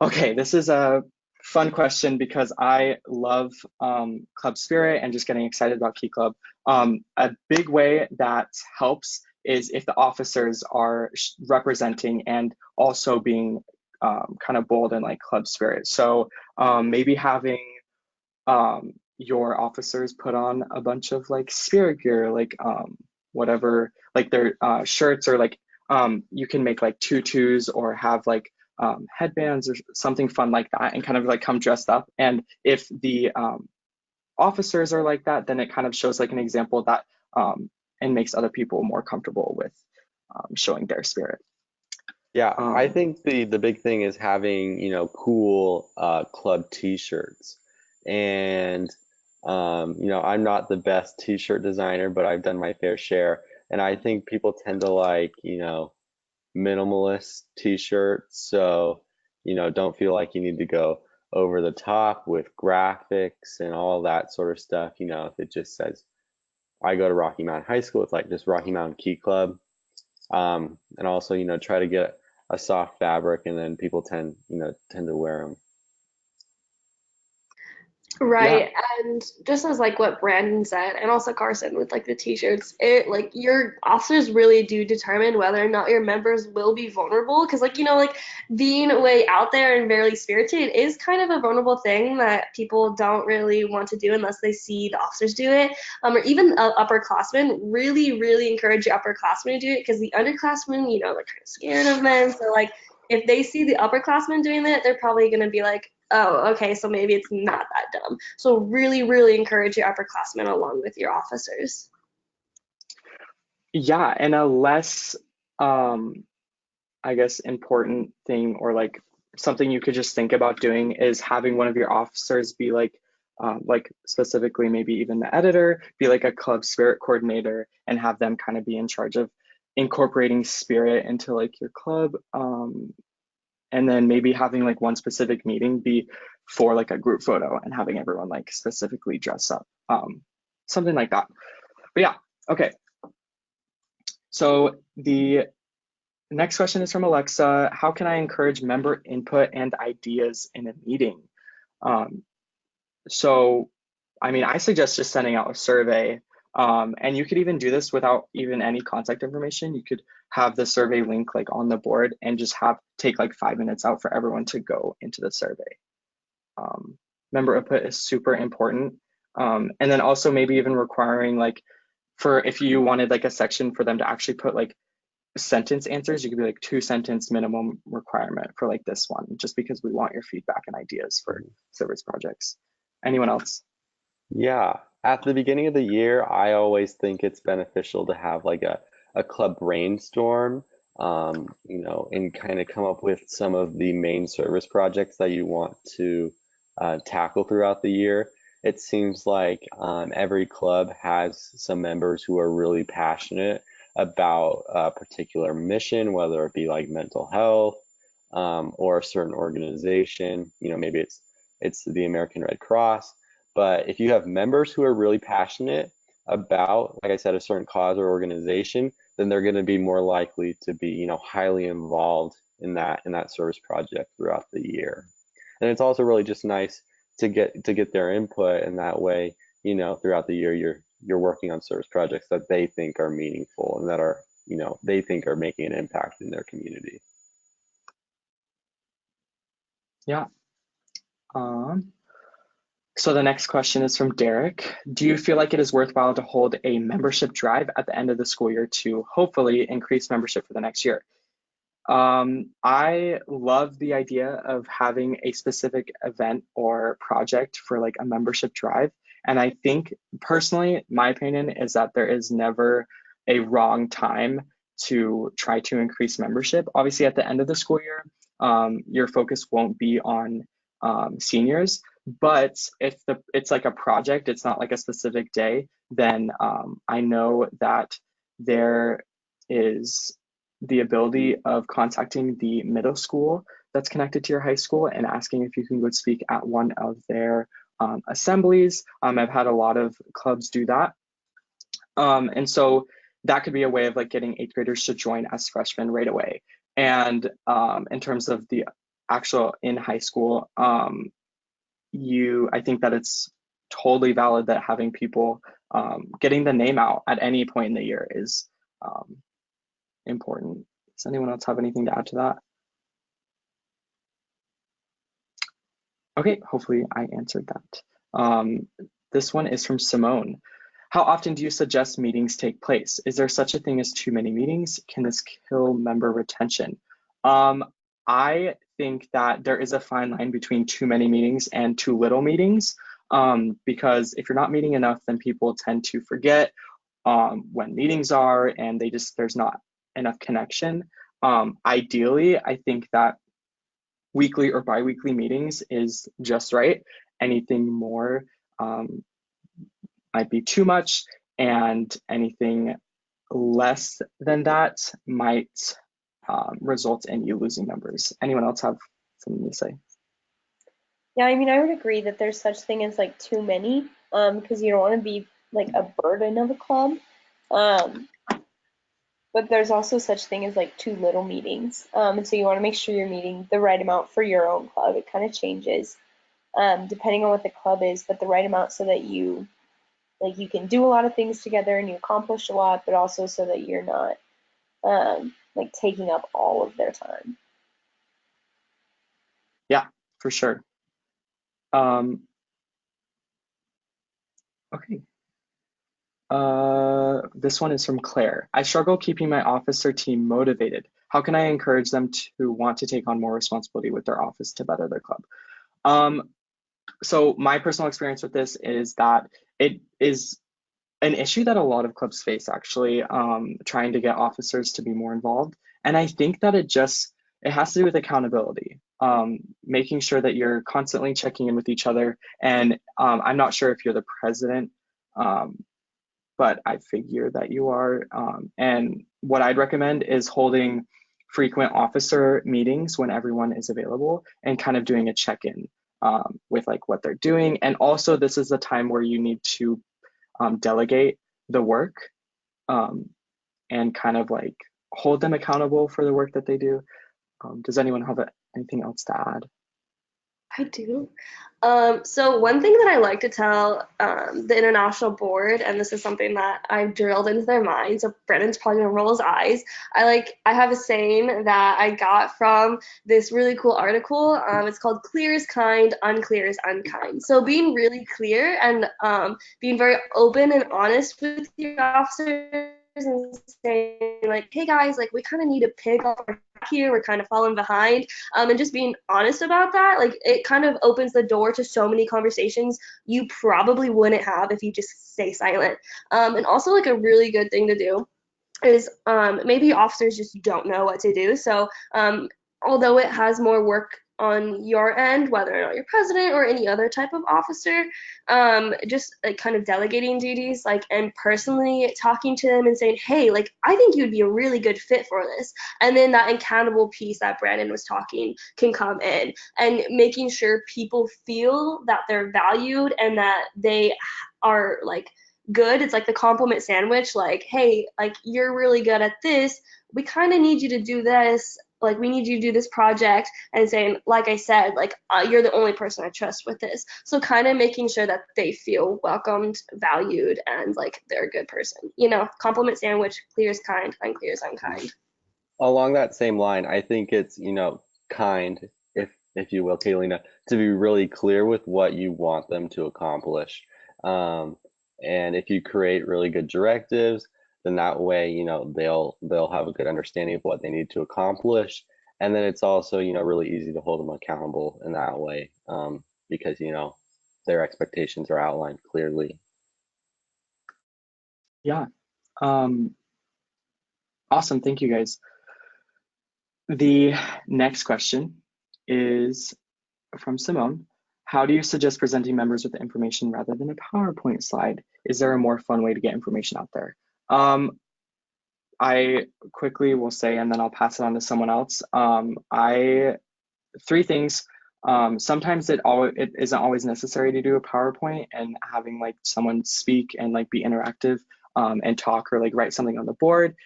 Okay, this is a fun question because I love club spirit and just getting excited about Key Club. A big way that helps is if the officers are representing and also being kind of bold and like club spirit. So maybe having your officers put on a bunch of like spirit gear, like whatever, like their shirts or like you can make like tutus or have like headbands or something fun like that and kind of like come dressed up. And if the officers are like that, then it kind of shows like an example that and makes other people more comfortable with showing their spirit. Yeah, I Um, think the big thing is having, cool club t-shirts. And I'm not the best t-shirt designer, but I've done my fair share. And I think people tend to like, minimalist t-shirts. So, don't feel like you need to go over the top with graphics and all that sort of stuff. If it just says, I go to Rocky Mountain High School, it's like just Rocky Mountain Key Club. And also, try to get a soft fabric, and then people tend to wear them. yeah, Right. And just as like what Brandon said, and also Carson with like the t-shirts, it like your officers really do determine whether or not your members will be vulnerable. Because like, like being way out there and very spirited is kind of a vulnerable thing that people don't really want to do unless they see the officers do it. Or even upperclassmen really, really encourage your upperclassmen to do it because the underclassmen, they're kind of scared of men. So like if they see the upperclassmen doing it, they're probably gonna be like, oh, okay, so maybe it's not that dumb. So really, really encourage your upperclassmen along with your officers. yeah, and a less, um, I guess, important thing or like something you could just think about doing is having one of your officers be like specifically maybe even the editor, be like a club spirit coordinator and have them kind of be in charge of incorporating spirit into like your club. And then maybe having like one specific meeting be for like a group photo and having everyone like specifically dress up, something like that. But yeah, okay. So the next question is from Alexa. How can I encourage member input and ideas in a meeting? Um, so, I mean, I suggest just sending out a survey. And you could even do this without even any contact information. You could have the survey link like on the board and just take like 5 minutes out for everyone to go into the survey. Member input is super important. And then also maybe even requiring like for if you wanted like a section for them to actually put like sentence answers, you could be like 2 sentence minimum requirement for like this one, just because we want your feedback and ideas for service projects. Anyone else? Yeah, at the beginning of the year, I always think it's beneficial to have like a club brainstorm, and kind of come up with some of the main service projects that you want to tackle throughout the year. It seems like every club has some members who are really passionate about a particular mission, whether it be like mental health, or a certain organization. Maybe it's the American Red Cross. But if you have members who are really passionate about, like I said, a certain cause or organization, then they're going to be more likely to be, highly involved in that service project throughout the year. And it's also really just nice to get their input, and that way, throughout the year you're working on service projects that they think are meaningful and that are, they think are making an impact in their community. Yeah. So the next question is from Derek. Do you feel like it is worthwhile to hold a membership drive at the end of the school year to hopefully increase membership for the next year? I love the idea of having a specific event or project for like a membership drive. And I think personally, my opinion is that there is never a wrong time to try to increase membership. Obviously, at the end of the school year, your focus won't be on seniors, but if it's like a project, it's not like a specific day, then I know that there is the ability of contacting the middle school that's connected to your high school and asking if you can go speak at one of their assemblies. I've had a lot of clubs do that. And so that could be a way of like getting eighth graders to join as freshmen right away. And in terms of the actual in high school, I think that it's totally valid that having people getting the name out at any point in the year is important. Does anyone else have anything to add to that? Okay, hopefully I answered that. This one is from Simone. How often do you suggest meetings take place? Is there such a thing as too many meetings? Can this kill member retention? I think that there is a fine line between too many meetings and too little meetings, because if you're not meeting enough, then people tend to forget when meetings are, and there's not enough connection. Ideally, I think that weekly or bi-weekly meetings is just right. Anything more might be too much, and anything less than that might result in you losing members. Anyone else have something to say? Yeah, I mean, I would agree that there's such thing as like too many, because you don't want to be like a burden of a club. Um, but there's also such thing as like too little meetings. And so you want to make sure you're meeting the right amount for your own club. It kind of changes depending on what the club is, but the right amount so that you you can do a lot of things together and you accomplish a lot, but also so that you're not like taking up all of their time. Yeah, for sure. Okay. This one is from Claire. I struggle keeping my officer team motivated. How can I encourage them to want to take on more responsibility with their office to better their club? So my personal experience with this is that it is an issue that a lot of clubs face, actually, trying to get officers to be more involved. And I think that it has to do with accountability, making sure that you're constantly checking in with each other. And I'm not sure if you're the president, but I figure that you are. And what I'd recommend is holding frequent officer meetings when everyone is available and kind of doing a check-in with like what they're doing. And also, this is a time where you need to delegate the work and kind of like hold them accountable for the work that they do. Does anyone have anything else to add? I do. So one thing that I like to tell the international board, and this is something that I've drilled into their minds, so Brennan's probably gonna roll his eyes. I have a saying that I got from this really cool article. It's called "Clear is kind, unclear is unkind." So being really clear and being very open and honest with your officers and saying like, hey guys, like we kind of need to pick up our here, we're kind of falling behind, and just being honest about that, like it kind of opens the door to so many conversations you probably wouldn't have if you just stay silent. And also like a really good thing to do is maybe officers just don't know what to do. So although it has more work on your end, whether or not you're president or any other type of officer, just like kind of delegating duties, like and personally talking to them and saying, hey, like I think you'd be a really good fit for this. And then that accountable piece that Brandon was talking can come in, and making sure people feel that they're valued and that they are like good. It's like the compliment sandwich, like, hey, like you're really good at this, we kind of need you to do this, like we need you to do this project, and saying, like I said, like you're the only person I trust with this. So kind of making sure that they feel welcomed, valued, and like they're a good person, compliment sandwich, clear is kind, unclear is unkind. Along that same line, I think it's, kind, if you will, Kaylina, to be really clear with what you want them to accomplish. And if you create really good directives, then that way, they'll have a good understanding of what they need to accomplish. And then it's also, really easy to hold them accountable in that way, because, their expectations are outlined clearly. Yeah. Awesome. Thank you, guys. The next question is from Simone. How do you suggest presenting members with information rather than a PowerPoint slide? Is there a more fun way to get information out there? I quickly will say, and then I'll pass it on to someone else. Three things. Sometimes it isn't always necessary to do a PowerPoint, and having like someone speak and like be interactive and talk or like write something on the board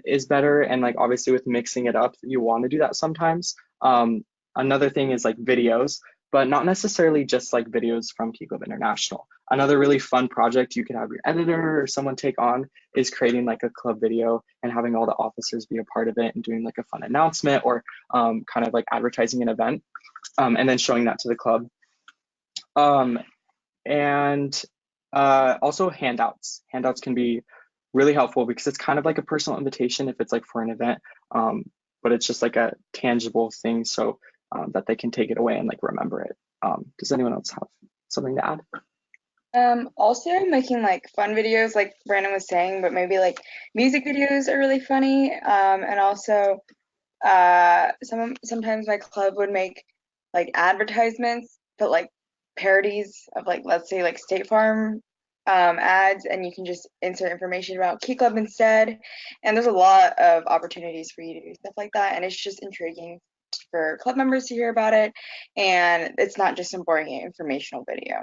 is better. And like obviously with mixing it up, you want to do that sometimes. Another thing is like videos, but not necessarily just like videos from Key Club International. Another really fun project you could have your editor or someone take on is creating like a club video and having all the officers be a part of it and doing like a fun announcement or kind of like advertising an event and then showing that to the club. And also handouts. Handouts can be really helpful because it's kind of like a personal invitation if it's like for an event, but it's just like a tangible thing so that they can take it away and like remember it. Does anyone else have something to add? Also making like fun videos like Brandon was saying, but maybe like music videos are really funny. And also sometimes my club would make like advertisements, but like parodies of like, let's say like State Farm ads, and you can just insert information about Key Club instead. And there's a lot of opportunities for you to do stuff like that, and it's just intriguing for club members to hear about it, and it's not just some boring informational video.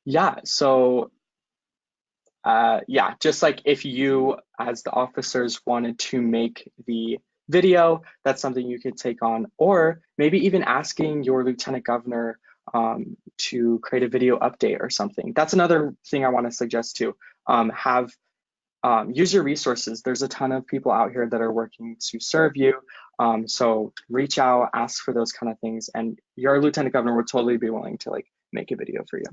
Yeah, so yeah, just like if you as the officers wanted to make the video, that's something you could take on, or maybe even asking your lieutenant governor to create a video update or something. That's another thing I want to suggest too. Use your resources. There's a ton of people out here that are working to serve you. So reach out, ask for those kind of things, and your lieutenant governor would totally be willing to like make a video for you.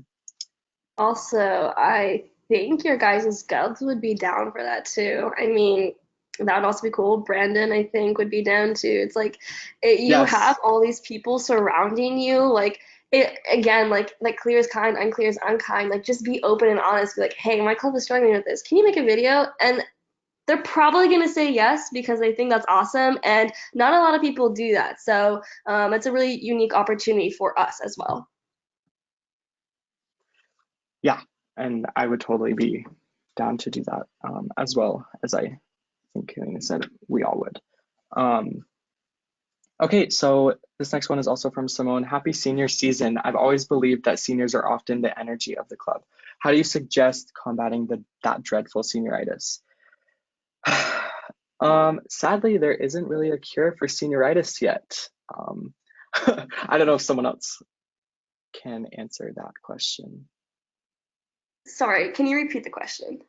Also, I think your guys' scouts would be down for that too. I mean, that would also be cool. Brandon, I think, would be down too. It's like you have Yes. all these people surrounding you. Like it again, like clear is kind, unclear is unkind. Like just be open and honest. Be like, hey, my club is struggling with this. Can you make a video? And they're probably gonna say yes because they think that's awesome. And not a lot of people do that. So it's a really unique opportunity for us as well. Yeah, and I would totally be down to do that as well, as I think Helena said we all would. Okay, so this next one is also from Simone. Happy senior season. I've always believed that seniors are often the energy of the club. How do you suggest combating that dreadful senioritis? Sadly, there isn't really a cure for senioritis yet. I don't know if someone else can answer that question. Sorry, can you repeat the question?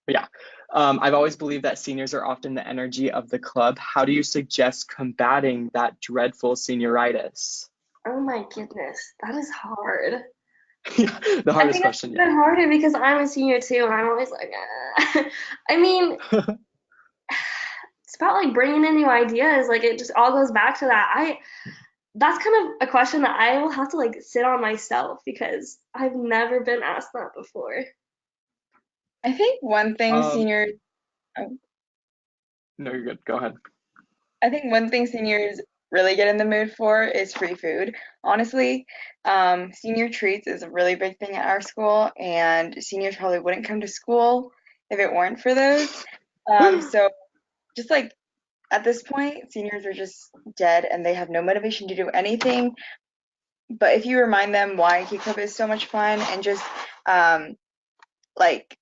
Yeah, I've always believed that seniors are often the energy of the club. How do you suggest combating that dreadful senioritis? Oh my goodness, that is hard. The I hardest think it's question, yeah. even harder because I'm a senior too, and I'm always like, I mean, it's about like bringing in new ideas. Like it just all goes back to that. That's kind of a question that I will have to like sit on myself because I've never been asked that before. I think one thing Um, seniors oh, no, you're good. Go ahead. I think one thing seniors really get in the mood for is free food. Honestly, senior treats is a really big thing at our school, and seniors probably wouldn't come to school if it weren't for those. So just like at this point, seniors are just dead and they have no motivation to do anything. But if you remind them why Key Club is so much fun and just like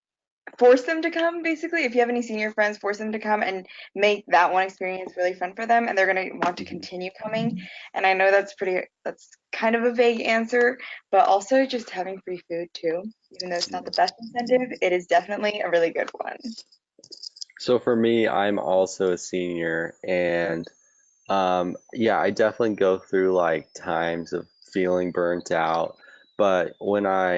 force them to come, basically, if you have any senior friends, force them to come and make that one experience really fun for them, and they're going to want to continue coming. And I know that's kind of a vague answer, but also just having free food too, even though it's not the best incentive, it is definitely a really good one. So for me, I'm also a senior, and yeah, I definitely go through like times of feeling burnt out. But when I,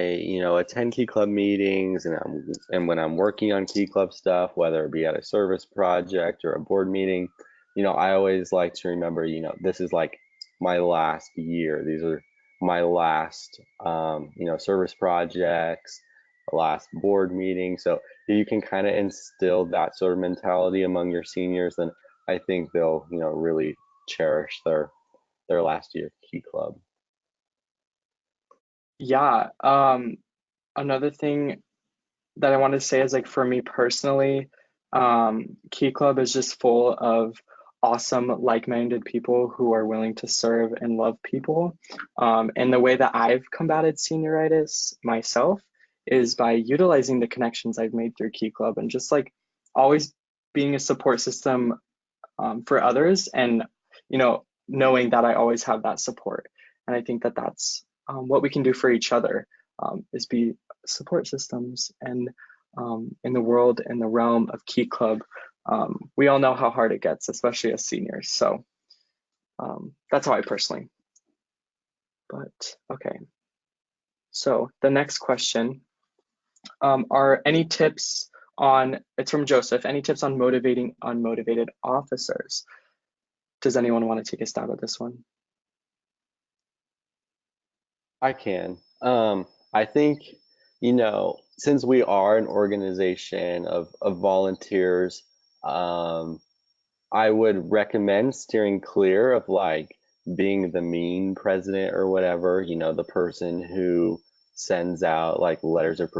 attend Key Club meetings and when I'm working on Key Club stuff, whether it be at a service project or a board meeting, I always like to remember, this is like my last year. These are my last, service projects, last board meeting. So if you can kind of instill that sort of mentality among your seniors, then I think they'll, really cherish their last year at Key Club. Yeah, another thing that I wanted to say is like for me personally, Key Club is just full of awesome, like-minded people who are willing to serve and love people. And the way that I've combated senioritis myself is by utilizing the connections I've made through Key Club and just like always being a support system for others, and knowing that I always have that support. And I think that that's what we can do for each other, is be support systems. And in the world, in the realm of Key Club, we all know how hard it gets, especially as seniors. So that's how I personally. But okay, so the next question, are any tips on, it's from Joseph, any tips on motivating unmotivated officers? Does anyone want to take a stab at this one? I can. I think since we are an organization of volunteers, I would recommend steering clear of like being the mean president or whatever, the person who sends out like letters of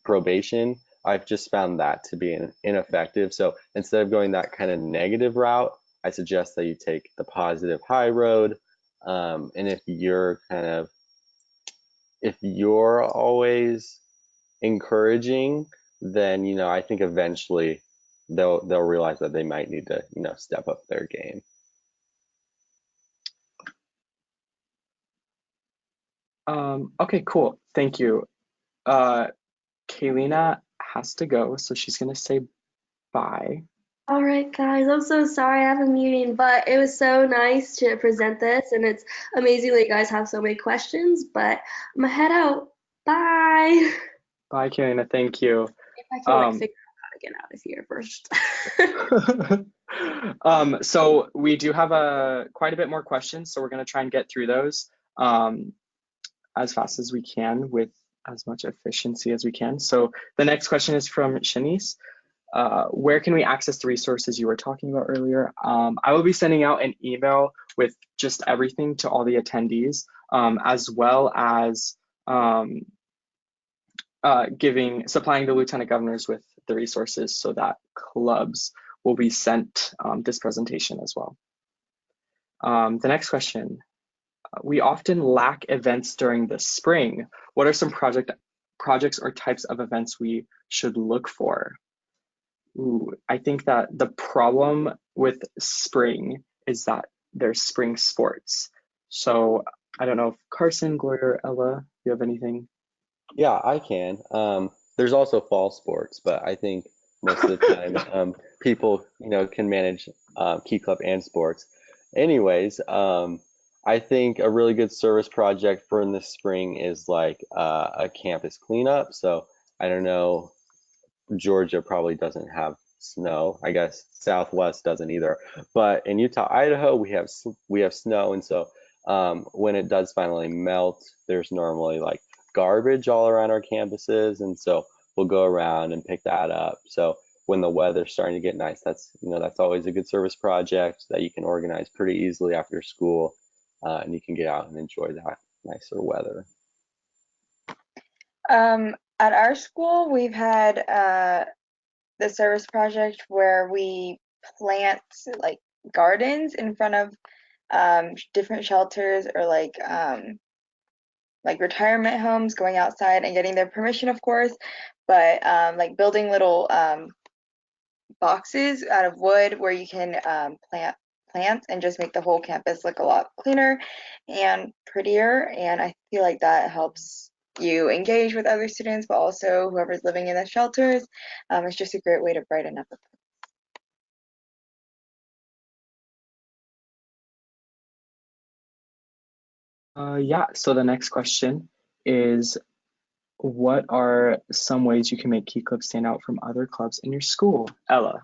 probation. I've just found that to be ineffective. So instead of going that kind of negative route, I suggest that you take the positive high road. And if you're always encouraging, then I think eventually they'll realize that they might need to step up their game. Okay, cool. Thank you. Kaylina has to go, so she's gonna say bye. All right, guys, I'm so sorry I have a meeting, but it was so nice to present this, and it's amazing that you guys have so many questions, but I'm gonna head out. Bye. Bye, Kaylina. Thank you. If I can like figure out how to get out of here first. So we do have quite a bit more questions, so we're gonna try and get through those as fast as we can with as much efficiency as we can. So the next question is from Shanice. Where can we access the resources you were talking about earlier? I will be sending out an email with just everything to all the attendees, as well as supplying the lieutenant governors with the resources so that clubs will be sent this presentation as well. The next question. We often lack events during the spring. What are some projects or types of events we should look for? Ooh, I think that the problem with spring is that there's spring sports. So I don't know if Carson, Gloria, or Ella, you have anything? Yeah, I can. There's also fall sports, but I think most of the time people can manage Key Club and sports. Anyways, I think a really good service project for in the spring is like a campus cleanup. So I don't know, Georgia probably doesn't have snow. I guess Southwest doesn't either. But in Utah, Idaho, we have snow, and so when it does finally melt, there's normally like garbage all around our campuses, and so we'll go around and pick that up. So when the weather's starting to get nice, that's always a good service project that you can organize pretty easily after school, and you can get out and enjoy that nicer weather. At our school, we've had the service project where we plant like gardens in front of different shelters or like retirement homes, going outside and getting their permission, of course, but like building little boxes out of wood where you can plant plants and just make the whole campus look a lot cleaner and prettier. And I feel like that helps you engage with other students, but also whoever's living in the shelters. It's just a great way to brighten up a place. Yeah, so the next question is, what are some ways you can make Key Club stand out from other clubs in your school? Ella,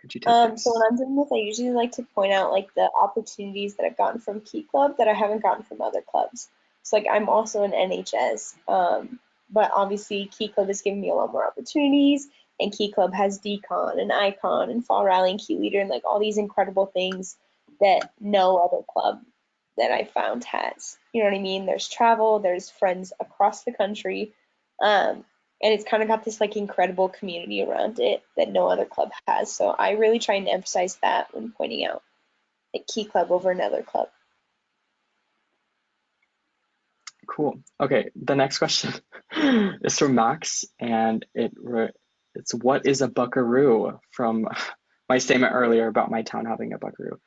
could you take this? So when I'm doing this, I usually like to point out like the opportunities that I've gotten from Key Club that I haven't gotten from other clubs. So like I'm also an NHS, but obviously Key Club has given me a lot more opportunities, and Key Club has Decon and Icon and Fall Rally and Key Leader and like all these incredible things that no other club that I found has. You know what I mean? There's travel, there's friends across the country, and it's kind of got this like incredible community around it that no other club has. So I really try and emphasize that when pointing out like Key Club over another club. Cool. Okay, the next question is from Max, and it's what is a buckaroo, from my statement earlier about my town having a buckaroo.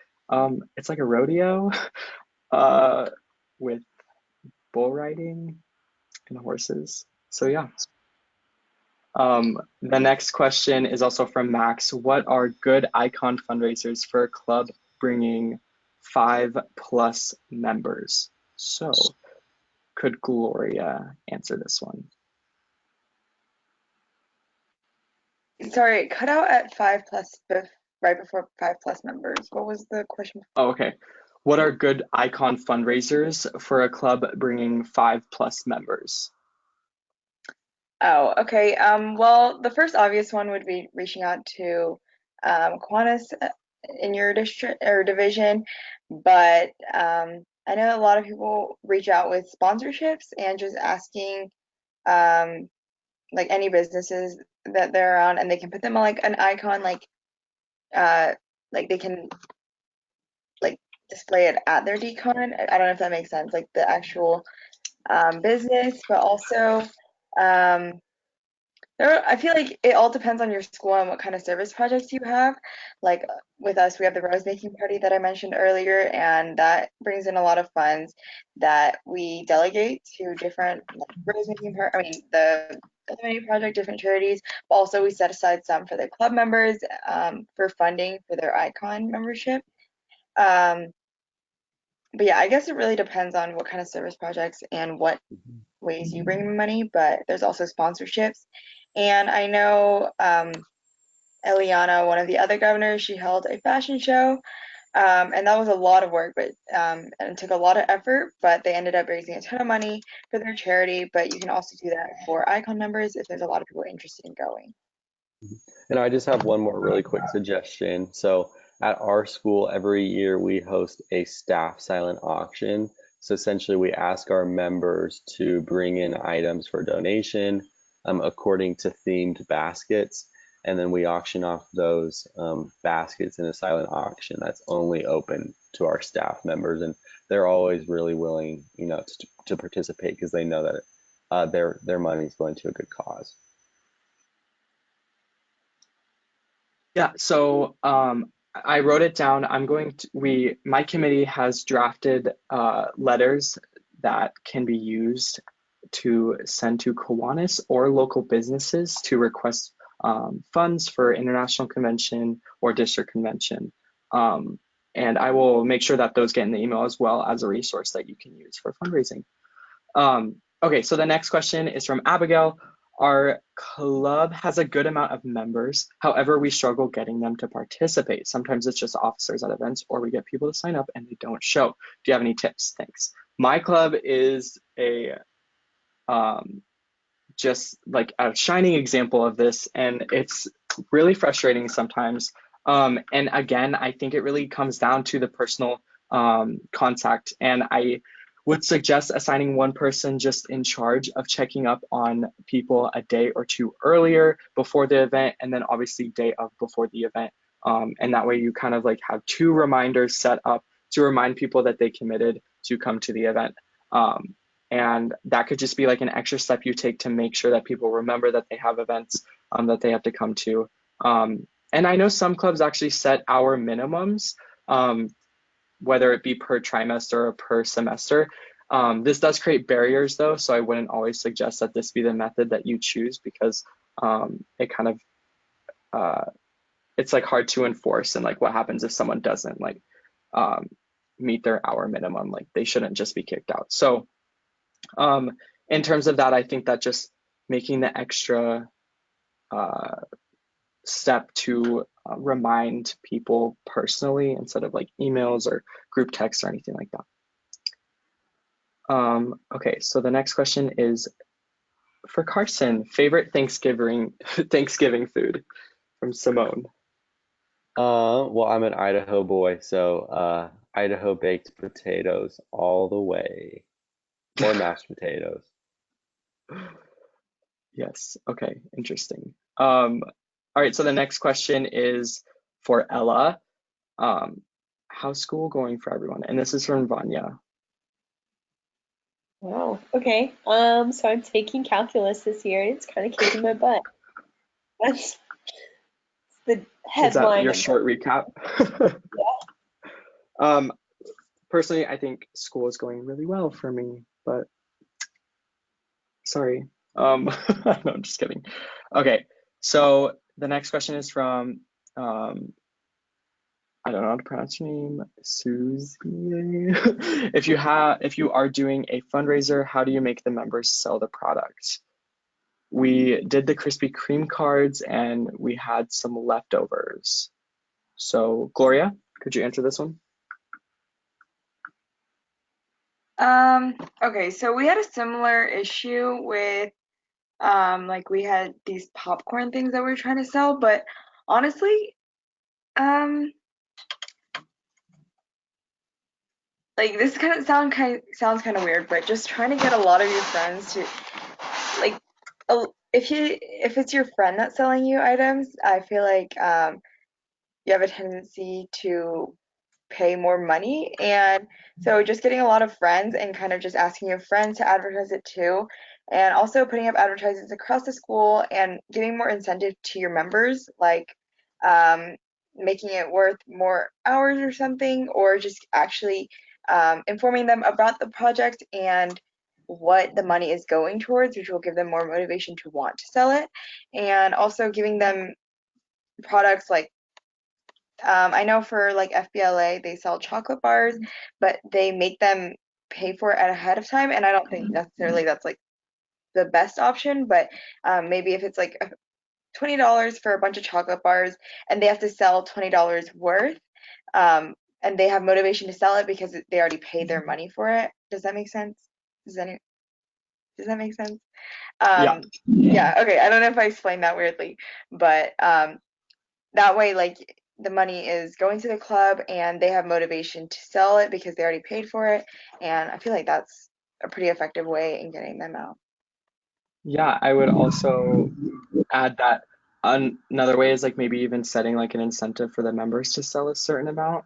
It's like a rodeo with bull riding and horses. So yeah. The next question is also from Max. What are good icon fundraisers for a club bringing 5+ members? So could Gloria answer this one? Sorry, it cut out at 5+, right before 5+ members. What was the question? Oh, okay. What are good icon fundraisers for a club bringing 5+ members? Oh, okay. Well, the first obvious one would be reaching out to Kiwanis in your district or division, but I know a lot of people reach out with sponsorships and just asking um, like any businesses that they're around, and they can put them on like an icon, uh, like they can like display it at their decon. I don't know if that makes sense, like the actual business, but also. Um, I feel like it all depends on your school and what kind of service projects you have. Like with us, we have the rose making party that I mentioned earlier, and that brings in a lot of funds that we delegate to different like, rose making part. I mean, the Illuminati Project, different charities. But also, we set aside some for the club members for funding for their icon membership. Um, but yeah, I guess it really depends on what kind of service projects and what ways you bring in money, but there's also sponsorships. And I know Eliana, one of the other governors, she held a fashion show, and that was a lot of work, but and it took a lot of effort. But they ended up raising a ton of money for their charity. But you can also do that for Icon members if there's a lot of people interested in going. And I just have one more really quick suggestion. So at our school, every year we host a staff silent auction. So essentially, we ask our members to bring in items for donation according to themed baskets. And then we auction off those baskets in a silent auction that's only open to our staff members. And they're always really willing, to participate because they know that their money is going to a good cause. Yeah, so I wrote it down. My committee has drafted letters that can be used to send to Kiwanis or local businesses to request funds for international convention or district convention. And I will make sure that those get in the email as well as a resource that you can use for fundraising. Okay, so the next question is from Abigail. Our club has a good amount of members. However, we struggle getting them to participate. Sometimes it's just officers at events, or we get people to sign up and they don't show. Do you have any tips? Thanks. My club is just like a shining example of this, and it's really frustrating sometimes. And again, I think it really comes down to the personal contact, and I would suggest assigning one person just in charge of checking up on people a day or two earlier before the event, and then obviously day of before the event. And that way you kind of like have two reminders set up to remind people that they committed to come to the event. And that could just be like an extra step you take to make sure that people remember that they have events that they have to come to. And I know some clubs actually set hour minimums, whether it be per trimester or per semester. This does create barriers though, so I wouldn't always suggest that this be the method that you choose because it kind of, it's like hard to enforce, and like what happens if someone doesn't like meet their hour minimum, like they shouldn't just be kicked out. So in terms of that, I think that just making the extra step to remind people personally instead of like emails or group texts or anything like that. Okay, so the next question is for Carson. Favorite Thanksgiving food from Simone. Well, I'm an Idaho boy, so Idaho baked potatoes all the way, or mashed potatoes. Yes. Okay. Interesting. All right. So the next question is for Ella. How's school going for everyone? And this is from Vanya. Wow. Okay. So I'm taking calculus this year. It's kind of kicking my butt. That's the Is that headline. your short recap? Personally, I think school is going really well for me, but sorry. No, I'm just kidding. Okay, so the next question is from I don't know how to pronounce your name, Susie. If you are doing a fundraiser, how do you make the members sell the product? We did the Krispy Kreme cards and we had some leftovers. So Gloria, could you answer this one? Okay, so we had a similar issue with Like we had these popcorn things that we were trying to sell, but honestly, like this sounds kind of weird, but just trying to get a lot of your friends to like if it's your friend that's selling you items, I feel like you have a tendency to pay more money. And so just getting a lot of friends and kind of just asking your friends to advertise it too. And also putting up advertisements across the school and giving more incentive to your members, like um, making it worth more hours or something, or just actually informing them about the project and what the money is going towards, which will give them more motivation to want to sell it. And also giving them products like I know for like FBLA, they sell chocolate bars, but they make them pay for it ahead of time, and I don't think necessarily that's like the best option. But maybe if it's like $20 for a bunch of chocolate bars, and they have to sell $20 worth, and they have motivation to sell it because they already paid their money for it. Does that make sense? Does any does that make sense? Yeah. Yeah. Okay. I don't know if I explained that weirdly, but that way, like the money is going to the club and they have motivation to sell it because they already paid for it. And I feel like that's a pretty effective way in getting them out. Yeah, I would also add that another way is like maybe even setting like an incentive for the members to sell a certain amount.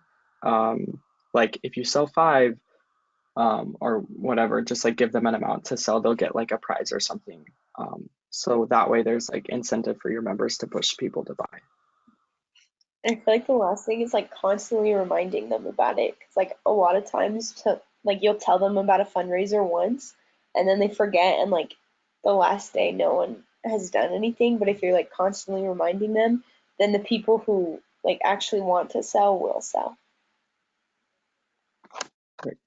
Like if you sell five, or whatever, just like give them an amount to sell, they'll get like a prize or something. So that way there's like incentive for your members to push people to buy. I feel like the last thing is like constantly reminding them about it. 'Cause like a lot of times like you'll tell them about a fundraiser once and then they forget and like the last day no one has done anything. But if you're like constantly reminding them, then the people who like actually want to sell will sell. Great.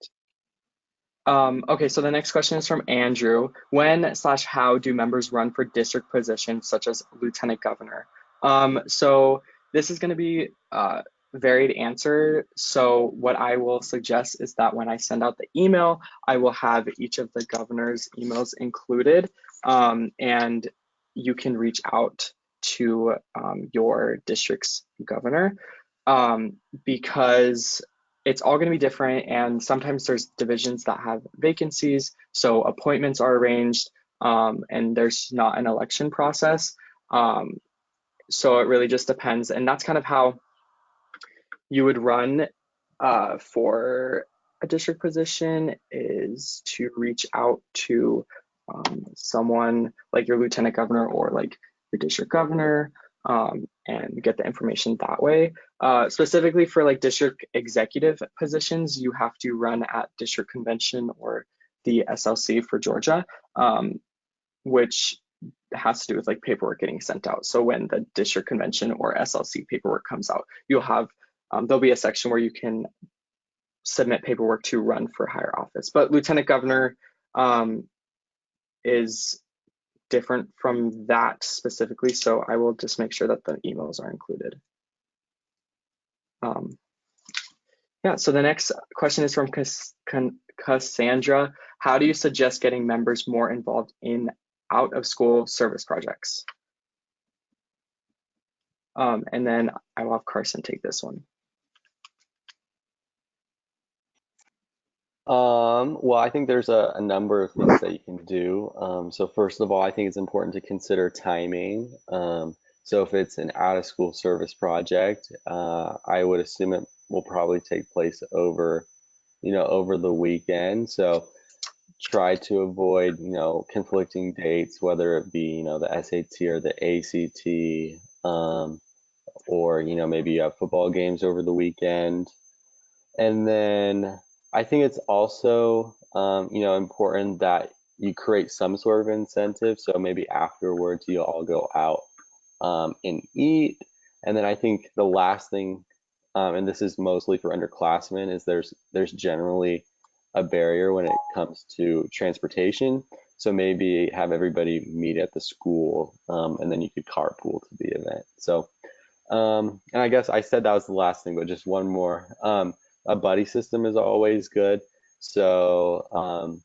Okay, so the next question is from Andrew. When/how do members run for district positions such as lieutenant governor? So this is going to be a varied answer. So what I will suggest is that when I send out the email, I will have each of the governor's emails included, and you can reach out to your district's governor, because it's all going to be different, and sometimes there's divisions that have vacancies, so appointments are arranged, and there's not an election process. So it really just depends, and that's kind of how you would run for a district position, is to reach out to someone like your lieutenant governor or like your district governor, and get the information that way. Specifically for like district executive positions, you have to run at district convention or the SLC for Georgia, which has to do with like paperwork getting sent out. So when the district convention or SLC paperwork comes out, you'll have there'll be a section where you can submit paperwork to run for higher office. But lieutenant governor is different from that specifically, so I will just make sure that the emails are included. Yeah, so the next question is from Cassandra. How do you suggest getting members more involved in out-of-school service projects? And then I will have Carson take this one. Well, I think there's a number of things that you can do. So first of all, I think it's important to consider timing. So if it's an out-of-school service project, I would assume it will probably take place over, over the weekend. So try to avoid, conflicting dates, whether it be, the SAT or the ACT, or, maybe you have football games over the weekend. And then I think it's also, important that you create some sort of incentive. So maybe afterwards you all go out and eat. And then I think the last thing, and this is mostly for underclassmen, is there's generally a barrier when it comes to transportation. So maybe have everybody meet at the school, and then you could carpool to the event. So, and I guess I said that was the last thing, but just one more. A buddy system is always good. So,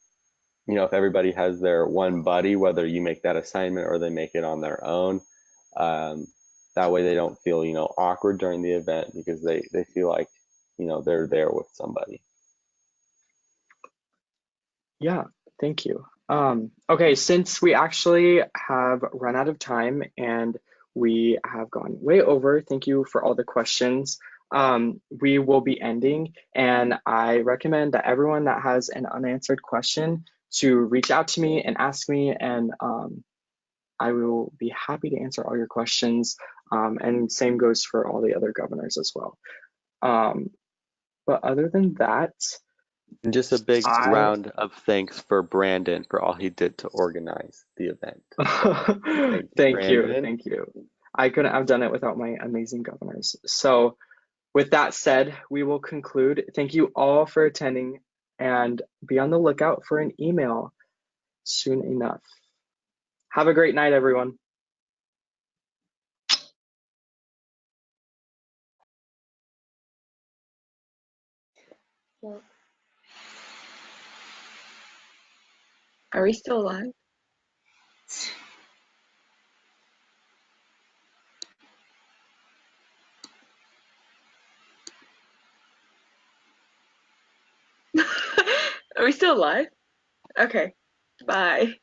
if everybody has their one buddy, whether you make that assignment or they make it on their own, that way they don't feel, awkward during the event because they feel like, they're there with somebody. Yeah, thank you. Okay, since we actually have run out of time and we have gone way over, thank you for all the questions. We will be ending, and I recommend that everyone that has an unanswered question to reach out to me and ask me, and I will be happy to answer all your questions. And same goes for all the other governors as well. But other than that, And just a big I round of thanks for Brandon for all he did to organize the event. thank you, Brandon. thank you. I couldn't have done it without my amazing governors. So with that said, we will conclude. Thank you all for attending, and be on the lookout for an email soon enough. Have a great night, everyone. Are we still alive? Are we still alive? Okay, bye.